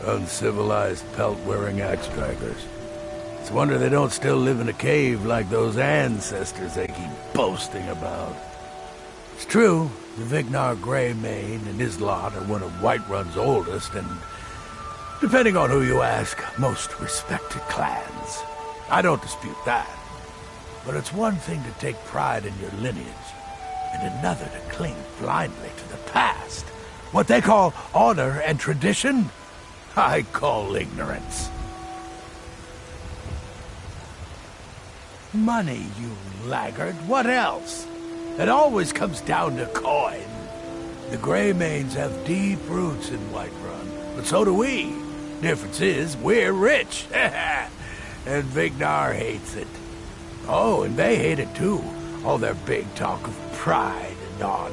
Uncivilized pelt-wearing axe-draggers. It's a wonder they don't still live in a cave like those ancestors they keep boasting about. It's true, the Vignar Greymane and his lot are one of Whiterun's oldest and, depending on who you ask, most respected clans. I don't dispute that. But it's one thing to take pride in your lineage, and another to cling blindly to the past. What they call honor and tradition, I call ignorance. Money, you laggard. What else? It always comes down to coin. The Greymanes have deep roots in Whiterun, but so do we. Difference is, we're rich. And Vignar hates it. Oh, and they hate it too. All their big talk of pride and honor.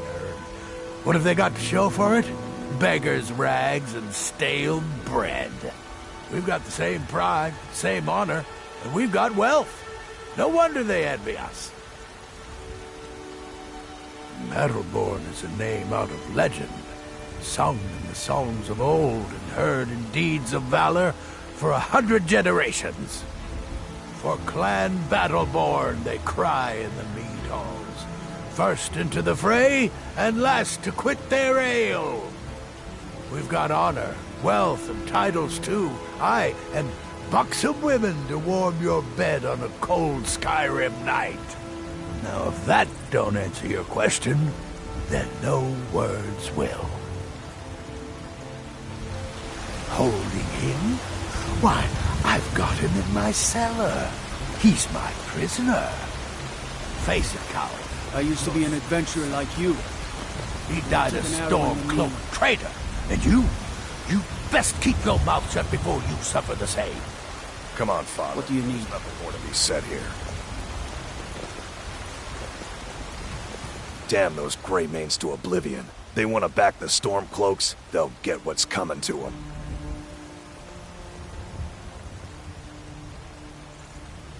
What have they got to show for it? Beggars' rags and stale bread. We've got the same pride, same honor, and we've got wealth. No wonder they envy us. Battleborn is a name out of legend, sung in the songs of old and heard in deeds of valor for 100 generations. For Clan Battleborn they cry in the mead halls, first into the fray and last to quit their ale. We've got honor, wealth, and titles too, aye, and buxom women to warm your bed on a cold Skyrim night. Now, if that don't answer your question, then no words will. Holding him? Why, I've got him in my cellar. He's my prisoner. Face it, coward. I used to be an adventurer like you. He died a storm-cloaked traitor. And you best keep your mouth shut before you suffer the same. Come on, Father. What do you need? There's nothing more to be said here. Damn those Greymanes to oblivion. They want to back the Stormcloaks, they'll get what's coming to them.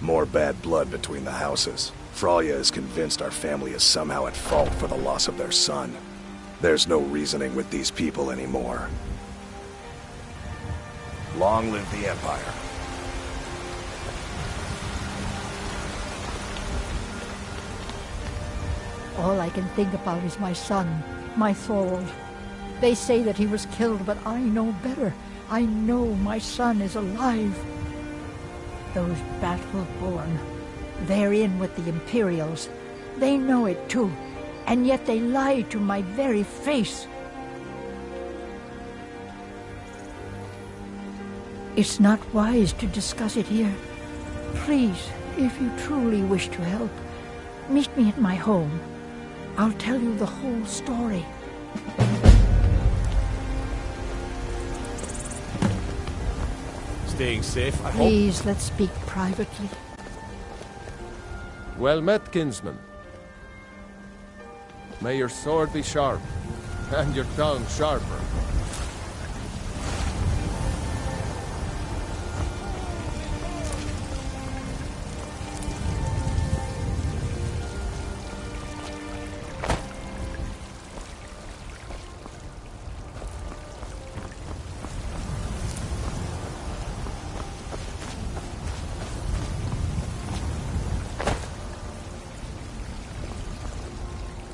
More bad blood between the houses. Fralya is convinced our family is somehow at fault for the loss of their son. There's no reasoning with these people anymore. Long live the Empire. All I can think about is my son, my Thorald. They say that he was killed, but I know better. I know my son is alive. Those Battleborn, they're in with the Imperials. They know it too, and yet they lie to my very face. It's not wise to discuss it here. Please, if you truly wish to help, meet me at my home. I'll tell you the whole story. Staying safe, I hope? Please, let's speak privately. Well met, kinsman. May your sword be sharp, and your tongue sharper.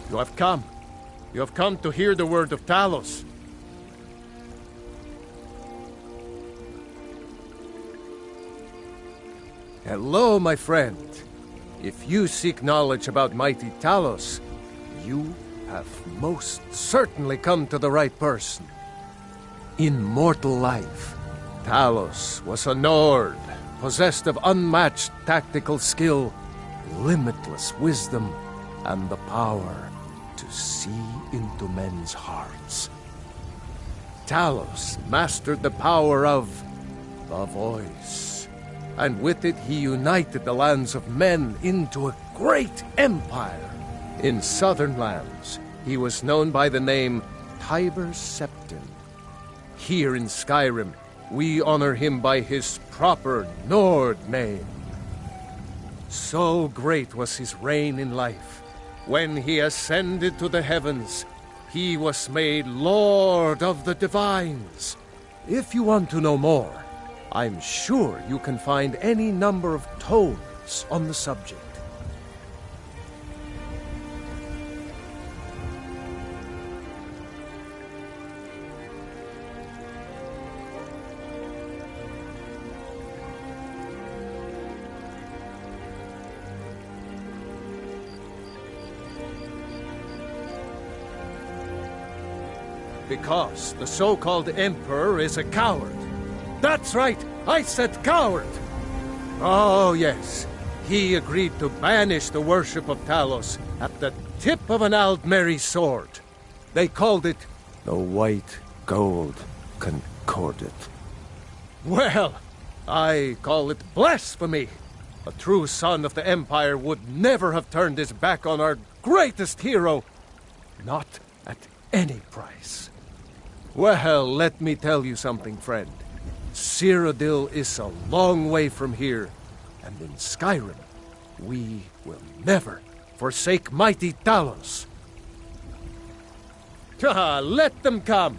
You have come. You have come to hear the word of Talos. Hello, my friend. If you seek knowledge about mighty Talos, you have most certainly come to the right person. In mortal life, Talos was a Nord, possessed of unmatched tactical skill, limitless wisdom, and the power to see into men's hearts. Talos mastered the power of the voice, and with it he united the lands of men into a great empire. In southern lands, he was known by the name Tiber Septim. Here in Skyrim, we honor him by his proper Nord name. So great was his reign in life. When he ascended to the heavens, he was made Lord of the Divines. If you want to know more, I'm sure you can find any number of tomes on the subject. Because the so-called Emperor is a coward. That's right, I said coward! Oh yes, he agreed to banish the worship of Talos at the tip of an Aldmeri sword. They called it the White Gold Concordat. Well, I call it blasphemy. A true son of the Empire would never have turned his back on our greatest hero. Not at any price. Well, let me tell you something, friend. Cyrodiil is a long way from here, and in Skyrim, we will never forsake mighty Talos. Let them come.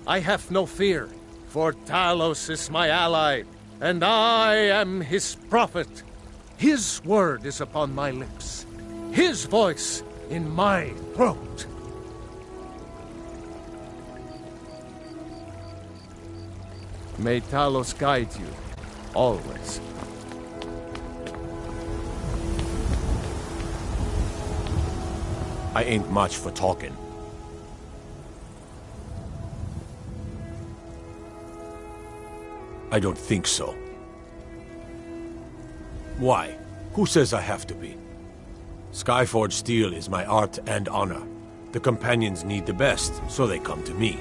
I have no fear, for Talos is my ally, and I am his prophet. His word is upon my lips, his voice in my throat. May Talos guide you, always. I ain't much for talking. I don't think so. Why? Who says I have to be? Skyforge steel is my art and honor. The companions need the best, so they come to me.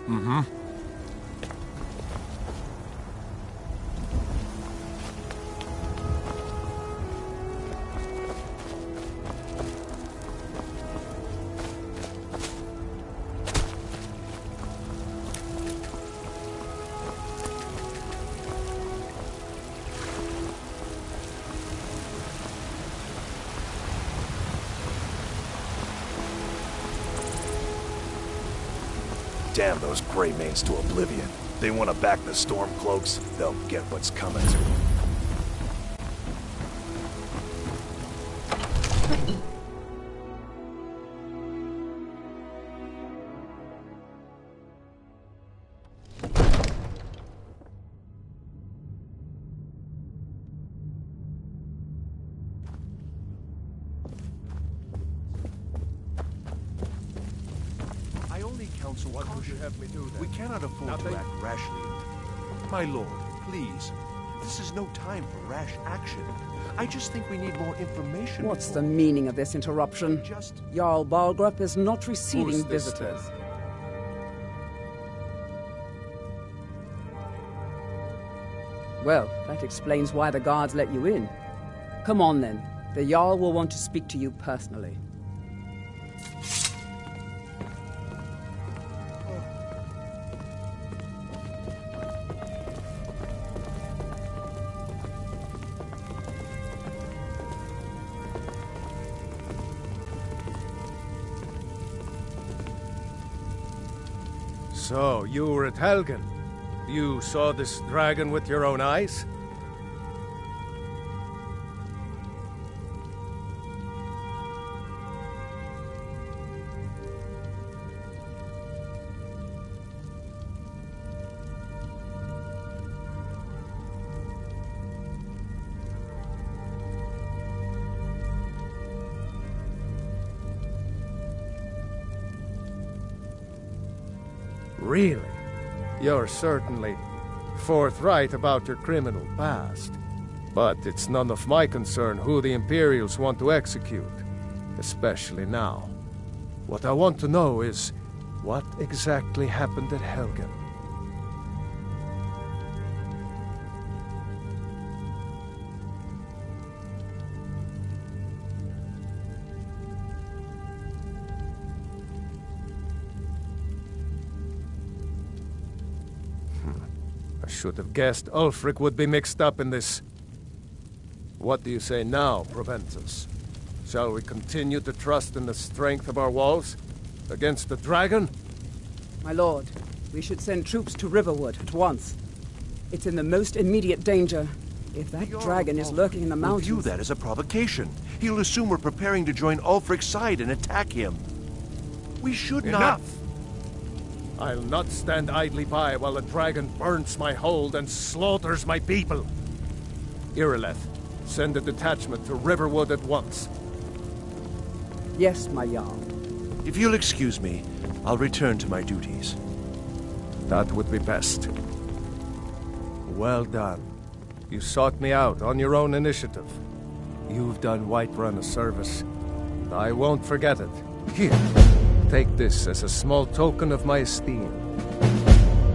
Mm-hmm. Damn those Greymanes to oblivion. They want to back the Stormcloaks, they'll get what's coming to them. What would you have me do then? We cannot afford to act rashly. My lord, please. This is no time for rash action. I just think we need more information. What's the meaning of this interruption? Jarl Balgrup is not receiving visitors. Well, that explains why the guards let you in. Come on then. The Jarl will want to speak to you personally. So, you were at Helgen. You saw this dragon with your own eyes? Really? You're certainly forthright about your criminal past. But it's none of my concern who the Imperials want to execute, especially now. What I want to know is what exactly happened at Helgen. I should have guessed Ulfric would be mixed up in this. What do you say now, Proventus? Shall we continue to trust in the strength of our walls? Against the dragon? My lord, we should send troops to Riverwood at once. It's in the most immediate danger. If that dragon is lurking in the mountains... We'll view that as a provocation. He'll assume we're preparing to join Ulfric's side and attack him. We should not... Enough! I'll not stand idly by while the dragon burns my hold and slaughters my people. Irileth, send a detachment to Riverwood at once. Yes, my Jarl. If you'll excuse me, I'll return to my duties. That would be best. Well done. You sought me out on your own initiative. You've done Whiterun a service, and I won't forget it. Here, take this as a small token of my esteem.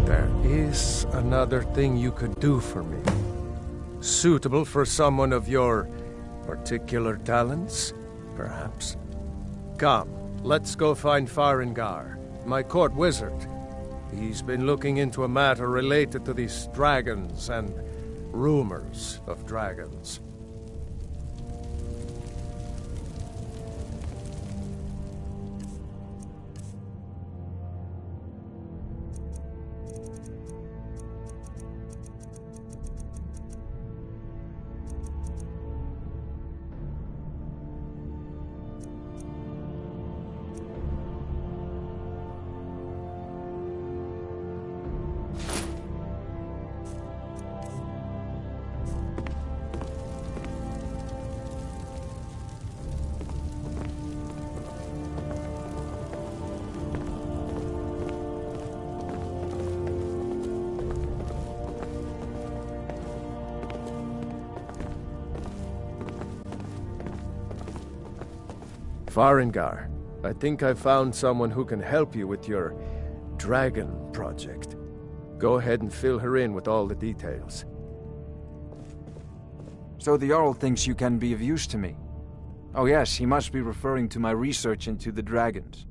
There is another thing you could do for me. Suitable for someone of your particular talents, perhaps. Come, let's go find Farengar, my court wizard. He's been looking into a matter related to these dragons and rumors of dragons. Farengar, I think I found someone who can help you with your dragon project. Go ahead and fill her in with all the details. So the Jarl thinks you can be of use to me. Oh yes, he must be referring to my research into the dragons.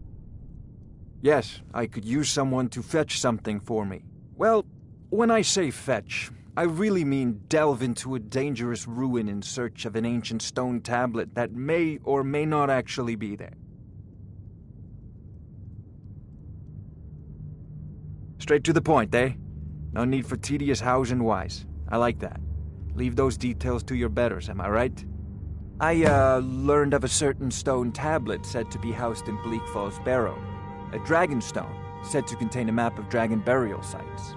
Yes, I could use someone to fetch something for me. Well, when I say fetch, I really mean delve into a dangerous ruin in search of an ancient stone tablet that may or may not actually be there. Straight to the point, eh? No need for tedious hows and whys. I like that. Leave those details to your betters, am I right? I, learned of a certain stone tablet said to be housed in Bleak Falls Barrow. A dragon stone, said to contain a map of dragon burial sites.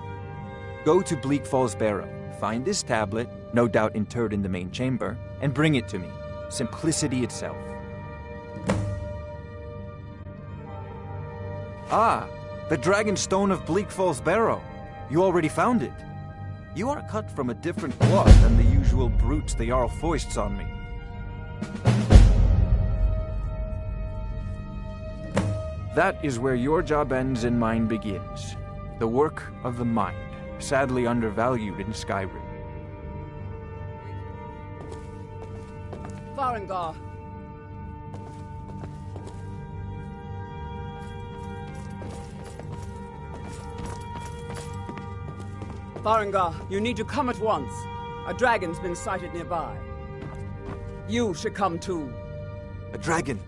Go to Bleak Falls Barrow, find this tablet, no doubt interred in the main chamber, and bring it to me. Simplicity itself. Ah, the Dragon Stone of Bleak Falls Barrow. You already found it. You are cut from a different cloth than the usual brutes the Jarl foists on me. That is where your job ends and mine begins. The work of the mind. Sadly undervalued in Skyrim. Farengar! Farengar, you need to come at once. A dragon's been sighted nearby. You should come too. A dragon?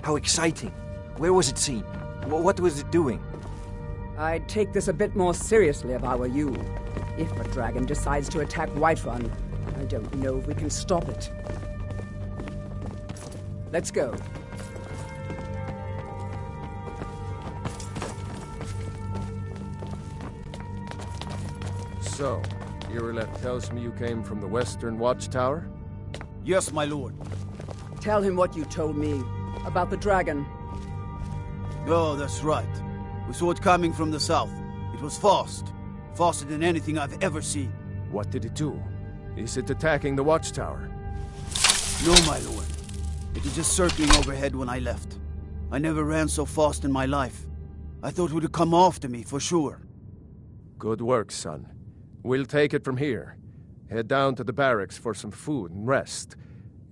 How exciting. Where was it seen? What was it doing? I'd take this a bit more seriously if I were you. If a dragon decides to attack Whiterun, I don't know if we can stop it. Let's go. So, Irileth tells me you came from the Western Watchtower? Yes, my lord. Tell him what you told me about the dragon. Oh, that's right. We saw it coming from the south. It It was fast. Faster than anything I've ever seen. What did it do? Is it attacking the watchtower? No, my lord. It was just circling overhead when I left. I never ran so fast in my life. I thought it would come after me, for sure. Good work, son. We'll take it from here. Head down to the barracks for some food and rest.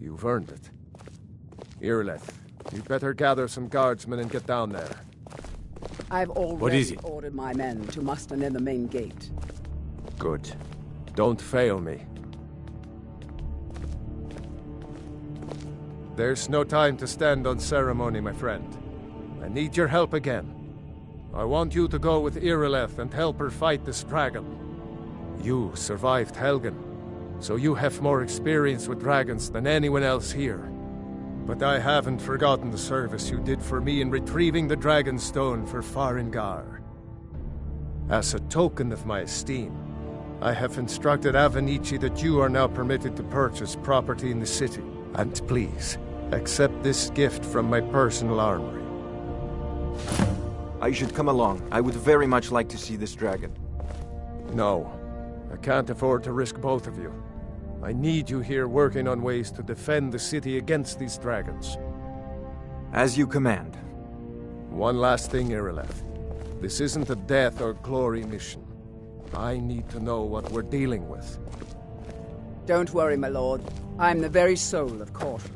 You've earned it. Irileth, you'd better gather some guardsmen and get down there. I've already ordered my men to muster near the main gate. Good. Don't fail me. There's no time to stand on ceremony, my friend. I need your help again. I want you to go with Irileth and help her fight this dragon. You survived Helgen, so you have more experience with dragons than anyone else here. But I haven't forgotten the service you did for me in retrieving the Dragon Stone for Farengar. As a token of my esteem, I have instructed Avenici that you are now permitted to purchase property in the city. And please, accept this gift from my personal armory. I should come along. I would very much like to see this dragon. No. I can't afford to risk both of you. I need you here working on ways to defend the city against these dragons. As you command. One last thing, Irileth. This isn't a death or glory mission. I need to know what we're dealing with. Don't worry, my lord. I'm the very soul of caution.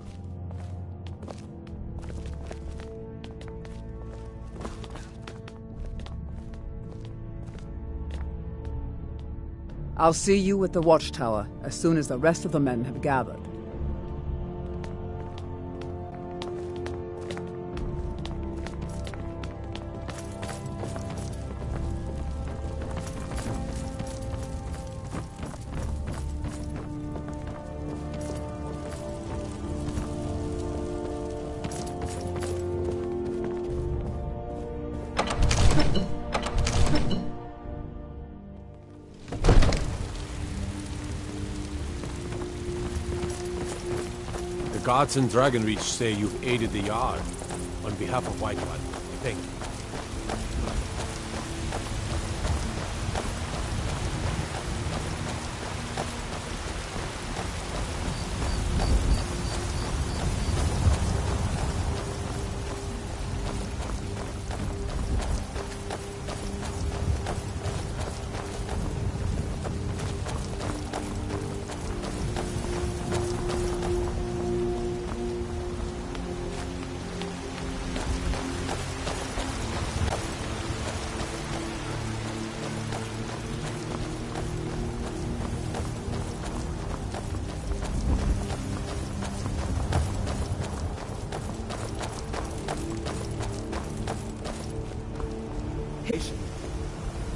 I'll see you at the watchtower as soon as the rest of the men have gathered. The gods in Dragonreach say you've aided the Jarl. On behalf of White One, thank you.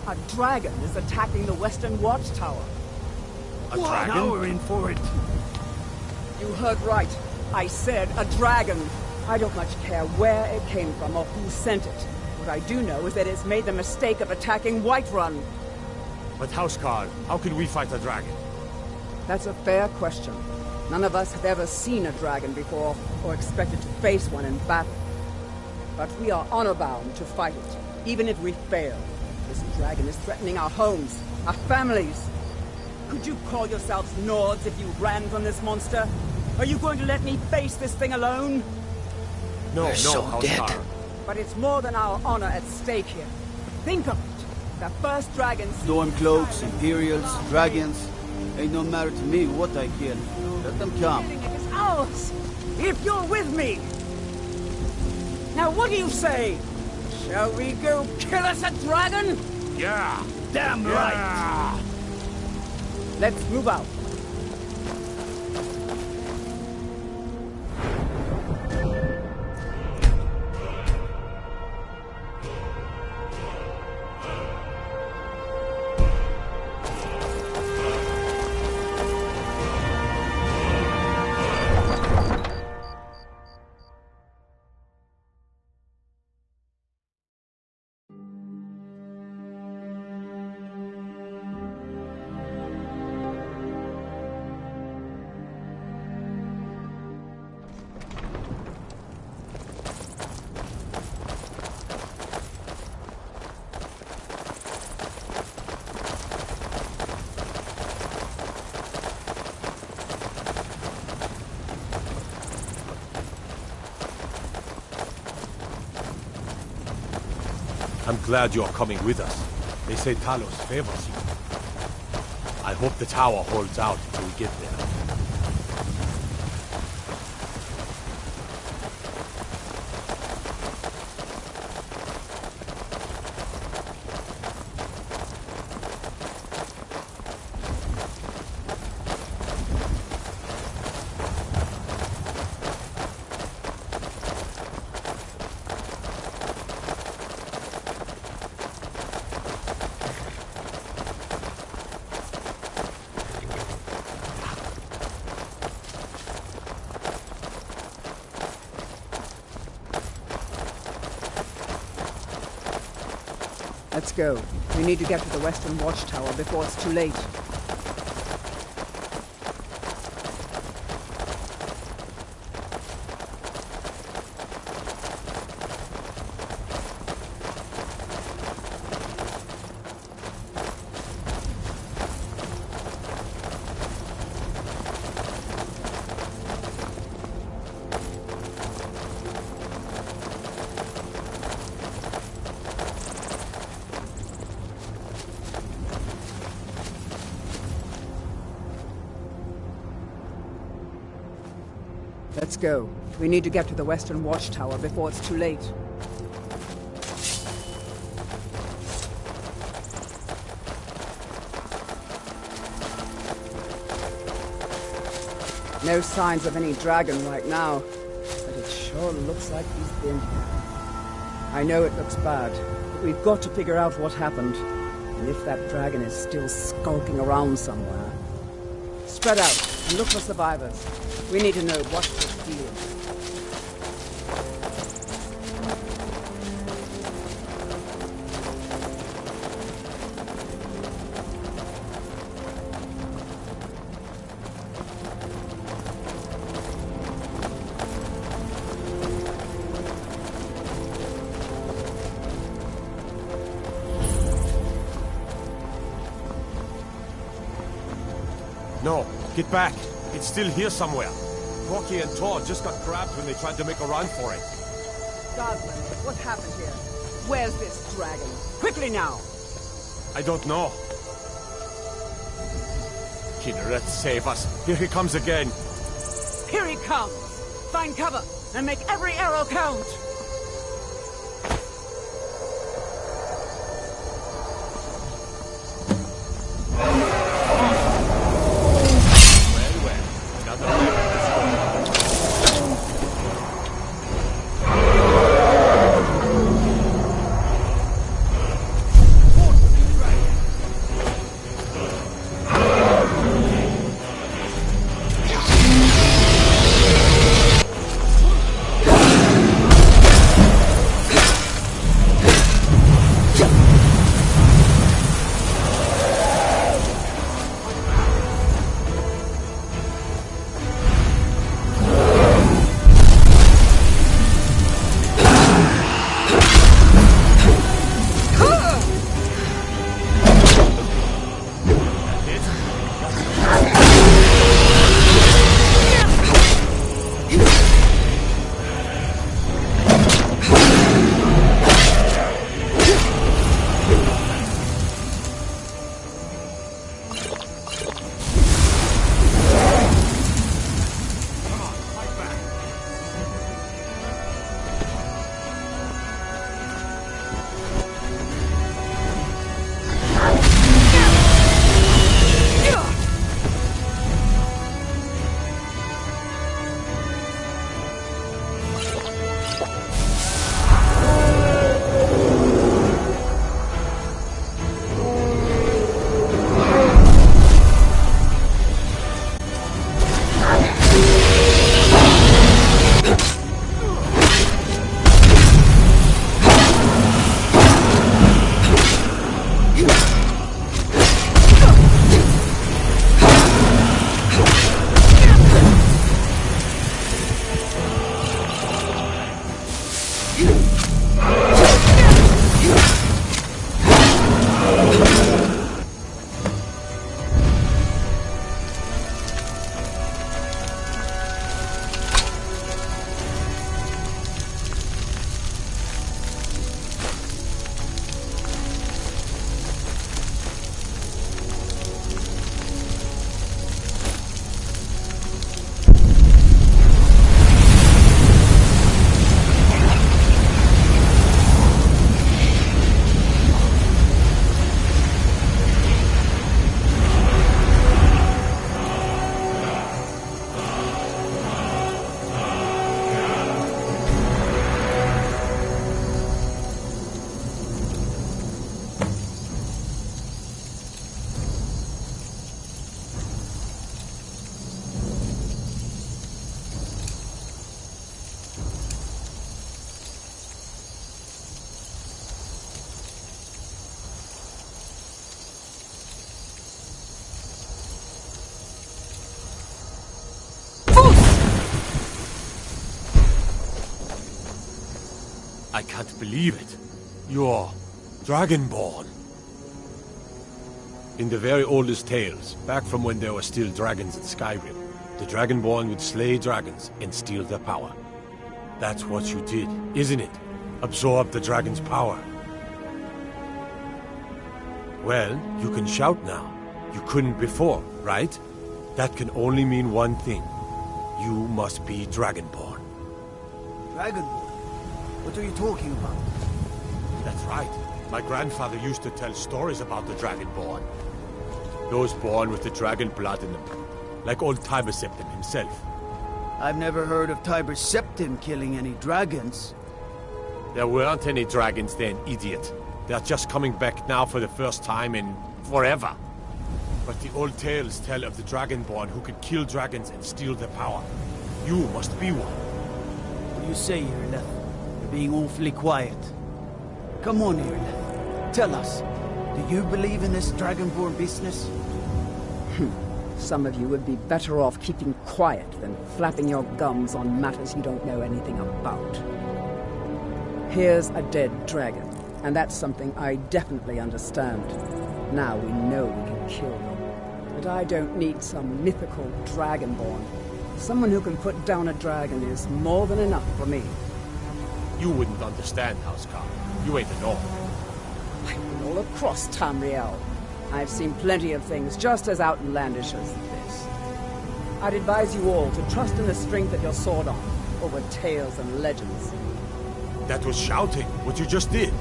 A dragon is attacking the western watchtower. A dragon? Now we're in for it. You heard right. I said a dragon. I don't much care where it came from or who sent it. What I do know is that it's made the mistake of attacking Whiterun. But Houseguard, how can we fight a dragon? That's a fair question. None of us have ever seen a dragon before, or expected to face one in battle. But we are honor-bound to fight it, even if we fail. This dragon is threatening our homes, our families. Could you call yourselves Nords if you ran from this monster? Are you going to let me face this thing alone? No, Houseguard. But it's more than our honor at stake here. Think of it. The first dragons... Stormcloaks, Imperials, dragons. Ain't no matter to me what I kill. Let them come. It is ours, if you're with me. Now what do you say? Shall we go kill us a dragon? Yeah! Damn right! Let's move out. I'm glad you're coming with us. They say Talos favors you. I hope the tower holds out until we get there. Let's go. We need to get to the western watchtower before it's too late. Let's go. We need to get to the western watchtower before it's too late. No signs of any dragon right now, but it sure looks like he's been here. I know it looks bad, but we've got to figure out what happened, and if that dragon is still skulking around somewhere. Spread out and look for survivors. We need to know what's the deal. No, get back. It's still here somewhere. Rocky and Tor just got grabbed when they tried to make a run for it. Goblin, what happened here? Where's this dragon? Quickly now! I don't know. Kinneret, save us. Here he comes again. Here he comes! Find cover and make every arrow count! I can't believe it. You're Dragonborn. In the very oldest tales, back from when there were still dragons in Skyrim, the Dragonborn would slay dragons and steal their power. That's what you did, isn't it? Absorb the dragon's power. Well, you can shout now. You couldn't before, right? That can only mean one thing. You must be Dragonborn. Dragonborn? What are you talking about? That's right. My grandfather used to tell stories about the Dragonborn. Those born with the dragon blood in them. Like old Tiber Septim himself. I've never heard of Tiber Septim killing any dragons. There weren't any dragons then, idiot. They're just coming back now for the first time in forever. But the old tales tell of the Dragonborn who could kill dragons and steal their power. You must be one. What do you say, Irleth? You're being awfully quiet. Come on, Irleth. Tell us. Do you believe in this Dragonborn business? Some of you would be better off keeping quiet than flapping your gums on matters you don't know anything about. Here's a dead dragon, and that's something I definitely understand. Now we know we can kill them. But I don't need some mythical Dragonborn. Someone who can put down a dragon is more than enough for me. You wouldn't understand, Housecarl. You ain't a North. I've been all across Tamriel. I've seen plenty of things just as outlandish as this. I'd advise you all to trust in the strength of your sword arm over tales and legends. That was shouting, what you just did.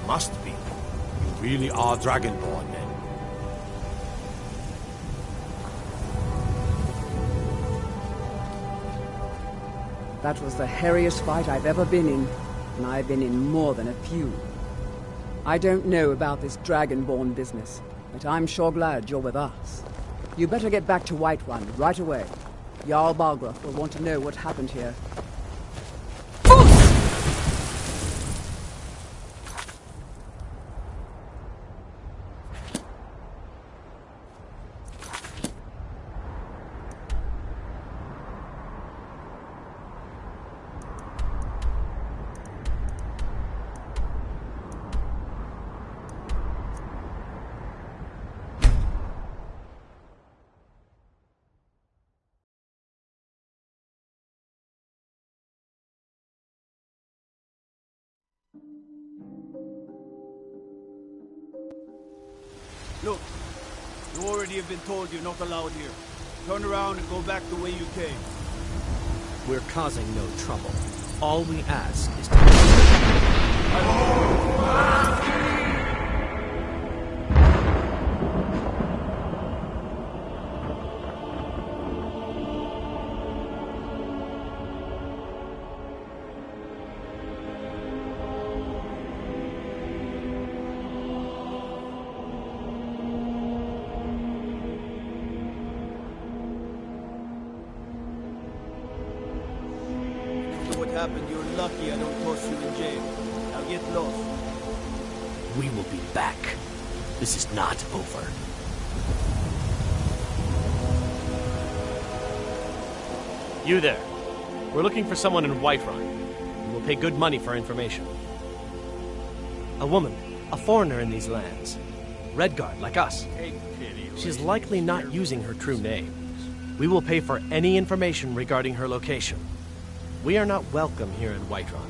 Must be. You really are Dragonborn, then. That was the hairiest fight I've ever been in, and I've been in more than a few. I don't know about this Dragonborn business, but I'm sure glad you're with us. You better get back to Whiterun right away. Jarl Balgruuf will want to know what happened here. Look, you already have been told you're not allowed here. Turn around and go back the way you came. We're causing no trouble. All we ask is to... What happened? You're lucky I don't toss you in jail. Now get lost. We will be back. This is not over. You there. We're looking for someone in Whiterun. We will pay good money for information. A woman, a foreigner in these lands. Redguard, like us. She's likely not using her true name. We will pay for any information regarding her location. We are not welcome here in Whiterun,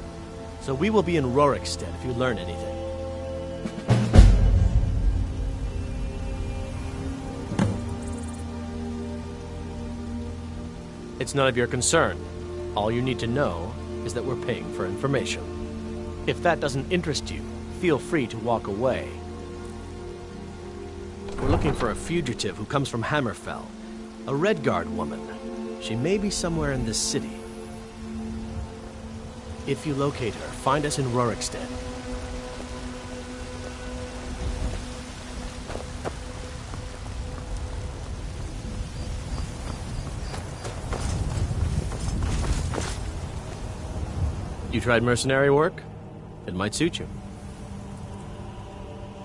so we will be in Rorikstead if you learn anything. It's none of your concern. All you need to know is that we're paying for information. If that doesn't interest you, feel free to walk away. We're looking for a fugitive who comes from Hammerfell, a Redguard woman. She may be somewhere in this city. If you locate her, find us in Rorikstead. You tried mercenary work? It might suit you.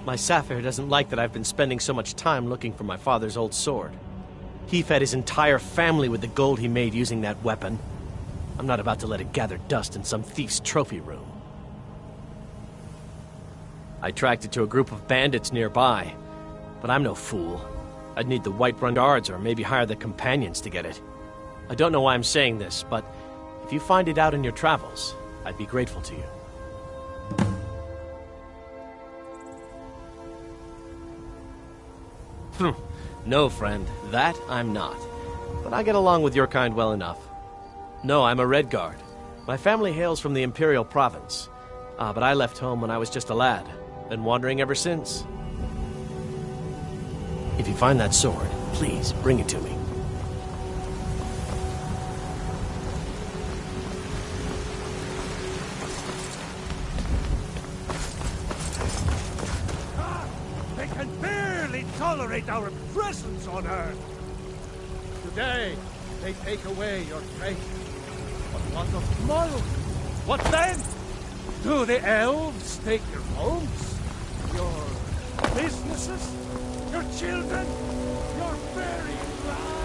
My Saphir doesn't like that I've been spending so much time looking for my father's old sword. He fed his entire family with the gold he made using that weapon. I'm not about to let it gather dust in some thief's trophy room. I tracked it to a group of bandits nearby. But I'm no fool. I'd need the Whiterun guards or maybe hire the companions to get it. I don't know why I'm saying this, but if you find it out in your travels, I'd be grateful to you. No, friend, that I'm not. But I get along with your kind well enough. No, I'm a Red Guard. My family hails from the Imperial Province. But I left home when I was just a lad. Been wandering ever since. If you find that sword, please bring it to me. They can barely tolerate our presence on Earth. Today, they take away your faith. But what of tomorrow? What then? Do the elves take your homes? Your businesses? Your children? Your very lives?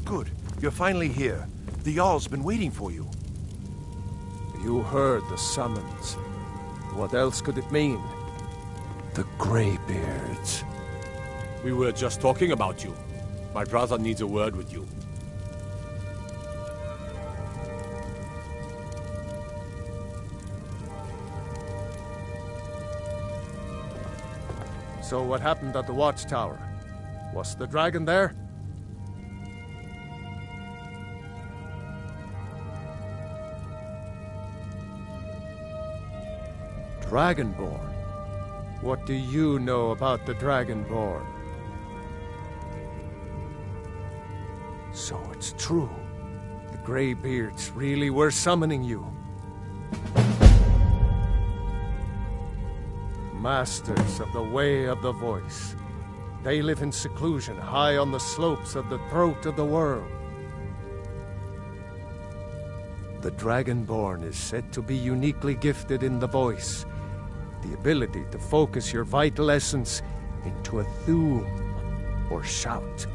Good. You're finally here. The Jarl's been waiting for you. You heard the summons. What else could it mean? The Greybeards. We were just talking about you. My brother needs a word with you. So what happened at the watchtower? Was the dragon there? Dragonborn? What do you know about the Dragonborn? So it's true. The Greybeards really were summoning you. Masters of the Way of the Voice. They live in seclusion high on the slopes of the throat of the world. The Dragonborn is said to be uniquely gifted in the voice. The ability to focus your vital essence into a thum, or shout.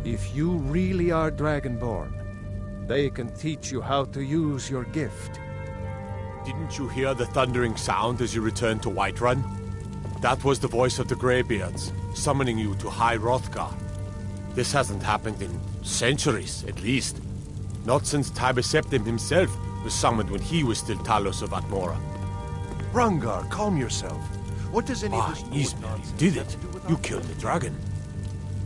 If you really are Dragonborn, they can teach you how to use your gift. Didn't you hear the thundering sound as you returned to Whiterun? That was the voice of the Greybeards, summoning you to High Hrothgar. This hasn't happened in centuries, at least. Not since Tiber Septim himself was summoned when he was still Talos of Atmora. Rangar, calm yourself. What does any of this Ismail, you did it. You killed the dragon.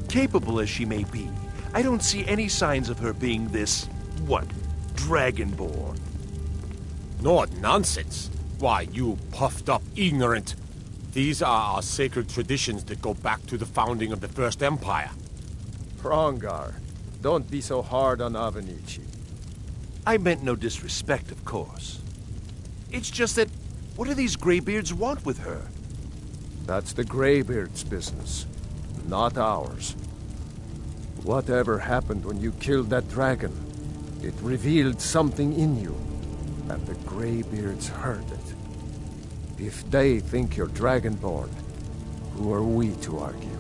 Capable as she may be, I don't see any signs of her being this, what, Dragonborn. No, nonsense. Why, you puffed up ignorant. These are our sacred traditions that go back to the founding of the First Empire. Rangar, don't be so hard on Avenici. I meant no disrespect, of course. It's just that, what do these Greybeards want with her? That's the Greybeards' business, not ours. Whatever happened when you killed that dragon, it revealed something in you, and the Greybeards heard it. If they think you're Dragonborn, who are we to argue?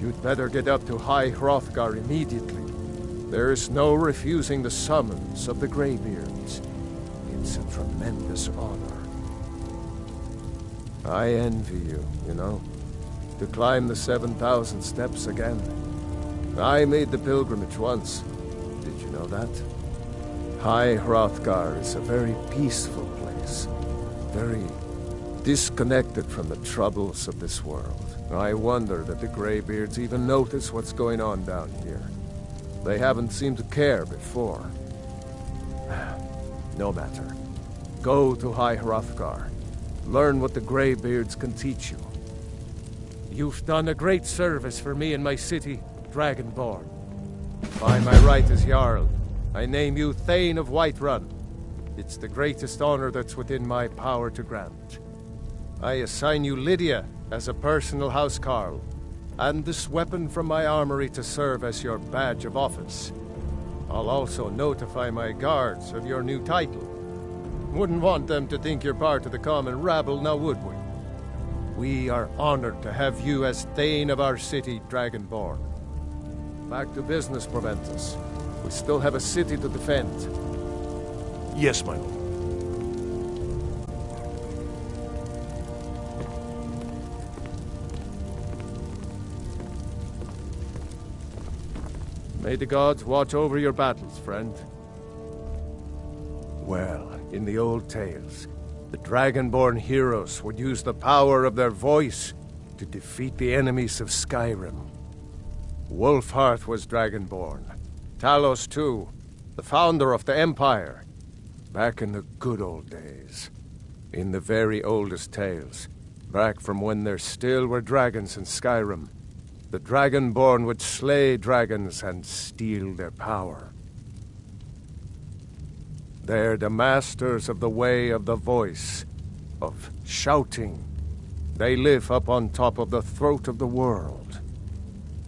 You'd better get up to High Hrothgar immediately. There's no refusing the summons of the Greybeards. It's a tremendous honor. I envy you, you know, to climb the 7,000 steps again. I made the pilgrimage once. Did you know that? High Hrothgar is a very peaceful place. Very disconnected from the troubles of this world. I wonder that the Greybeards even notice what's going on down here. They haven't seemed to care before. No matter. Go to High Hrothgar. Learn what the Greybeards can teach you. You've done a great service for me and my city, Dragonborn. By my right as Jarl, I name you Thane of Whiterun. It's the greatest honor that's within my power to grant. I assign you Lydia as a personal housecarl, and this weapon from my armory to serve as your badge of office. I'll also notify my guards of your new title. Wouldn't want them to think you're part of the common rabble, now would we? We are honored to have you as Thane of our city, Dragonborn. Back to business, Proventus. We still have a city to defend. Yes, my lord. May the gods watch over your battles, friend. Well, in the old tales, the Dragonborn heroes would use the power of their voice to defeat the enemies of Skyrim. Wolfhearth was Dragonborn. Talos, too, the founder of the Empire. Back in the good old days. In the very oldest tales, back from when there still were dragons in Skyrim, the Dragonborn would slay dragons and steal their power. They're the masters of the way of the voice, of shouting. They live up on top of the throat of the world.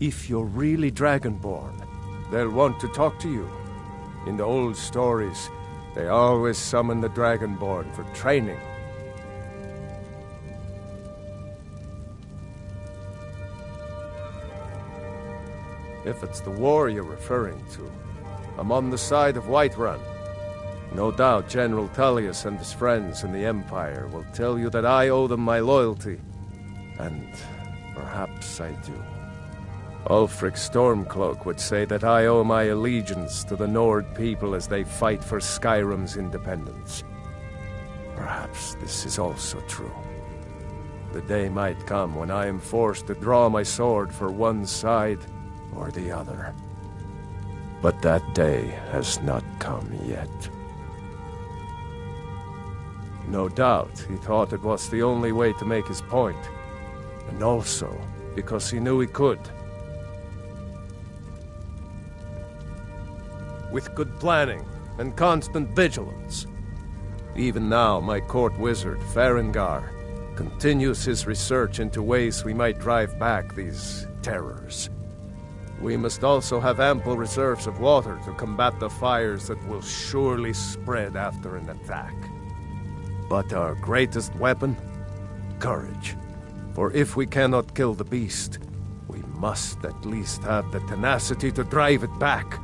If you're really Dragonborn, they'll want to talk to you. In the old stories, they always summon the Dragonborn for training. If it's the war you're referring to, I'm on the side of Whiterun. No doubt General Tullius and his friends in the Empire will tell you that I owe them my loyalty. And perhaps I do. Ulfric Stormcloak would say that I owe my allegiance to the Nord people as they fight for Skyrim's independence. Perhaps this is also true. The day might come when I am forced to draw my sword for one side or the other. But that day has not come yet. No doubt he thought it was the only way to make his point, and also because he knew he could. With good planning and constant vigilance. Even now, my court wizard, Farengar, continues his research into ways we might drive back these terrors. We must also have ample reserves of water to combat the fires that will surely spread after an attack. But our greatest weapon? Courage. For if we cannot kill the beast, we must at least have the tenacity to drive it back.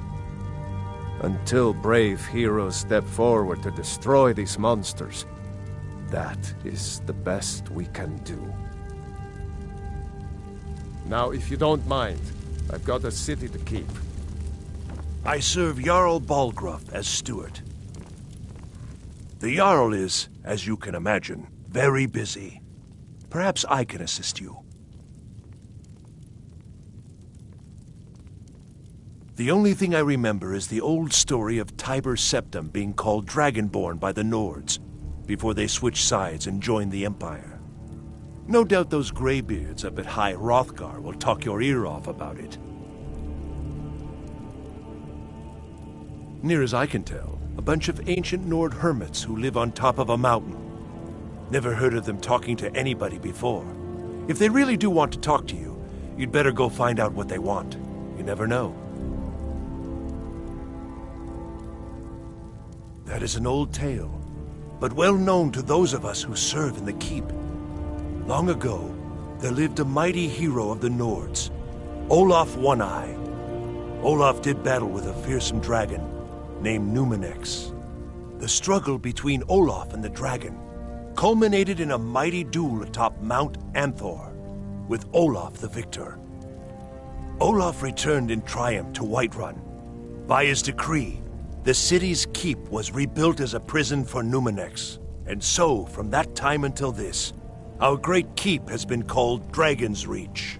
Until brave heroes step forward to destroy these monsters, that is the best we can do. Now, if you don't mind, I've got a city to keep. I serve Jarl Balgruuf as steward. The Jarl is, as you can imagine, very busy. Perhaps I can assist you. The only thing I remember is the old story of Tiber Septim being called Dragonborn by the Nords, before they switched sides and joined the Empire. No doubt those graybeards up at High Hrothgar will talk your ear off about it. Near as I can tell, a bunch of ancient Nord hermits who live on top of a mountain. Never heard of them talking to anybody before. If they really do want to talk to you, you'd better go find out what they want. You never know. That is an old tale, but well known to those of us who serve in the keep. Long ago, there lived a mighty hero of the Nords, Olaf One-Eye. Olaf did battle with a fearsome dragon named Numenex. The struggle between Olaf and the dragon culminated in a mighty duel atop Mount Anthor, with Olaf the victor. Olaf returned in triumph to Whiterun. By his decree, the city's keep was rebuilt as a prison for Numenex, and so, from that time until this, our great keep has been called Dragon's Reach.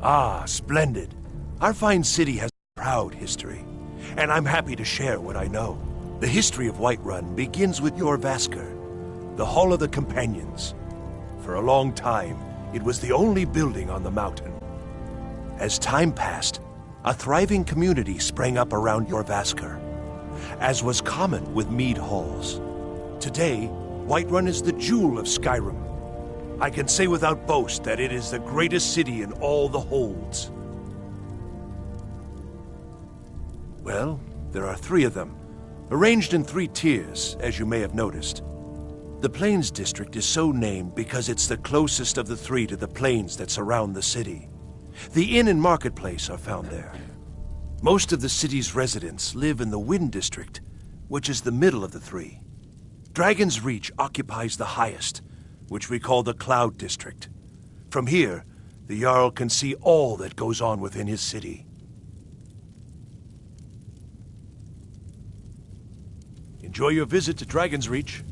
Ah, splendid. Our fine city has a proud history, and I'm happy to share what I know. The history of Whiterun begins with Jorrvaskr, the Hall of the Companions. For a long time, it was the only building on the mountain. As time passed, a thriving community sprang up around Jorrvaskr, as was common with mead halls. Today, Whiterun is the jewel of Skyrim. I can say without boast that it is the greatest city in all the holds. Well, there are 3 of them, arranged in 3 tiers, as you may have noticed. The Plains District is so named because it's the closest of the 3 to the plains that surround the city. The inn and marketplace are found there. Most of the city's residents live in the Wind District, which is the middle of the 3. Dragon's Reach occupies the highest, which we call the Cloud District. From here, the Jarl can see all that goes on within his city. Enjoy your visit to Dragon's Reach.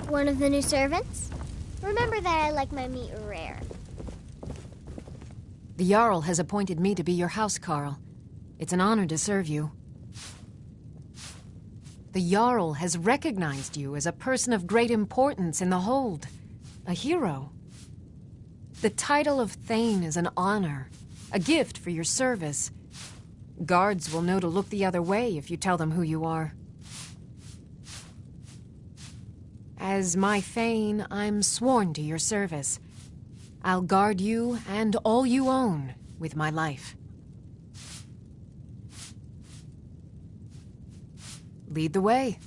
One of the new servants? Remember that I like my meat rare. The Jarl has appointed me to be your housecarl. It's an honor to serve you. The Jarl has recognized you as a person of great importance in the Hold. A hero. The title of Thane is an honor, a gift for your service. Guards will know to look the other way if you tell them who you are. As my Thane, I'm sworn to your service. I'll guard you and all you own with my life. Lead the way.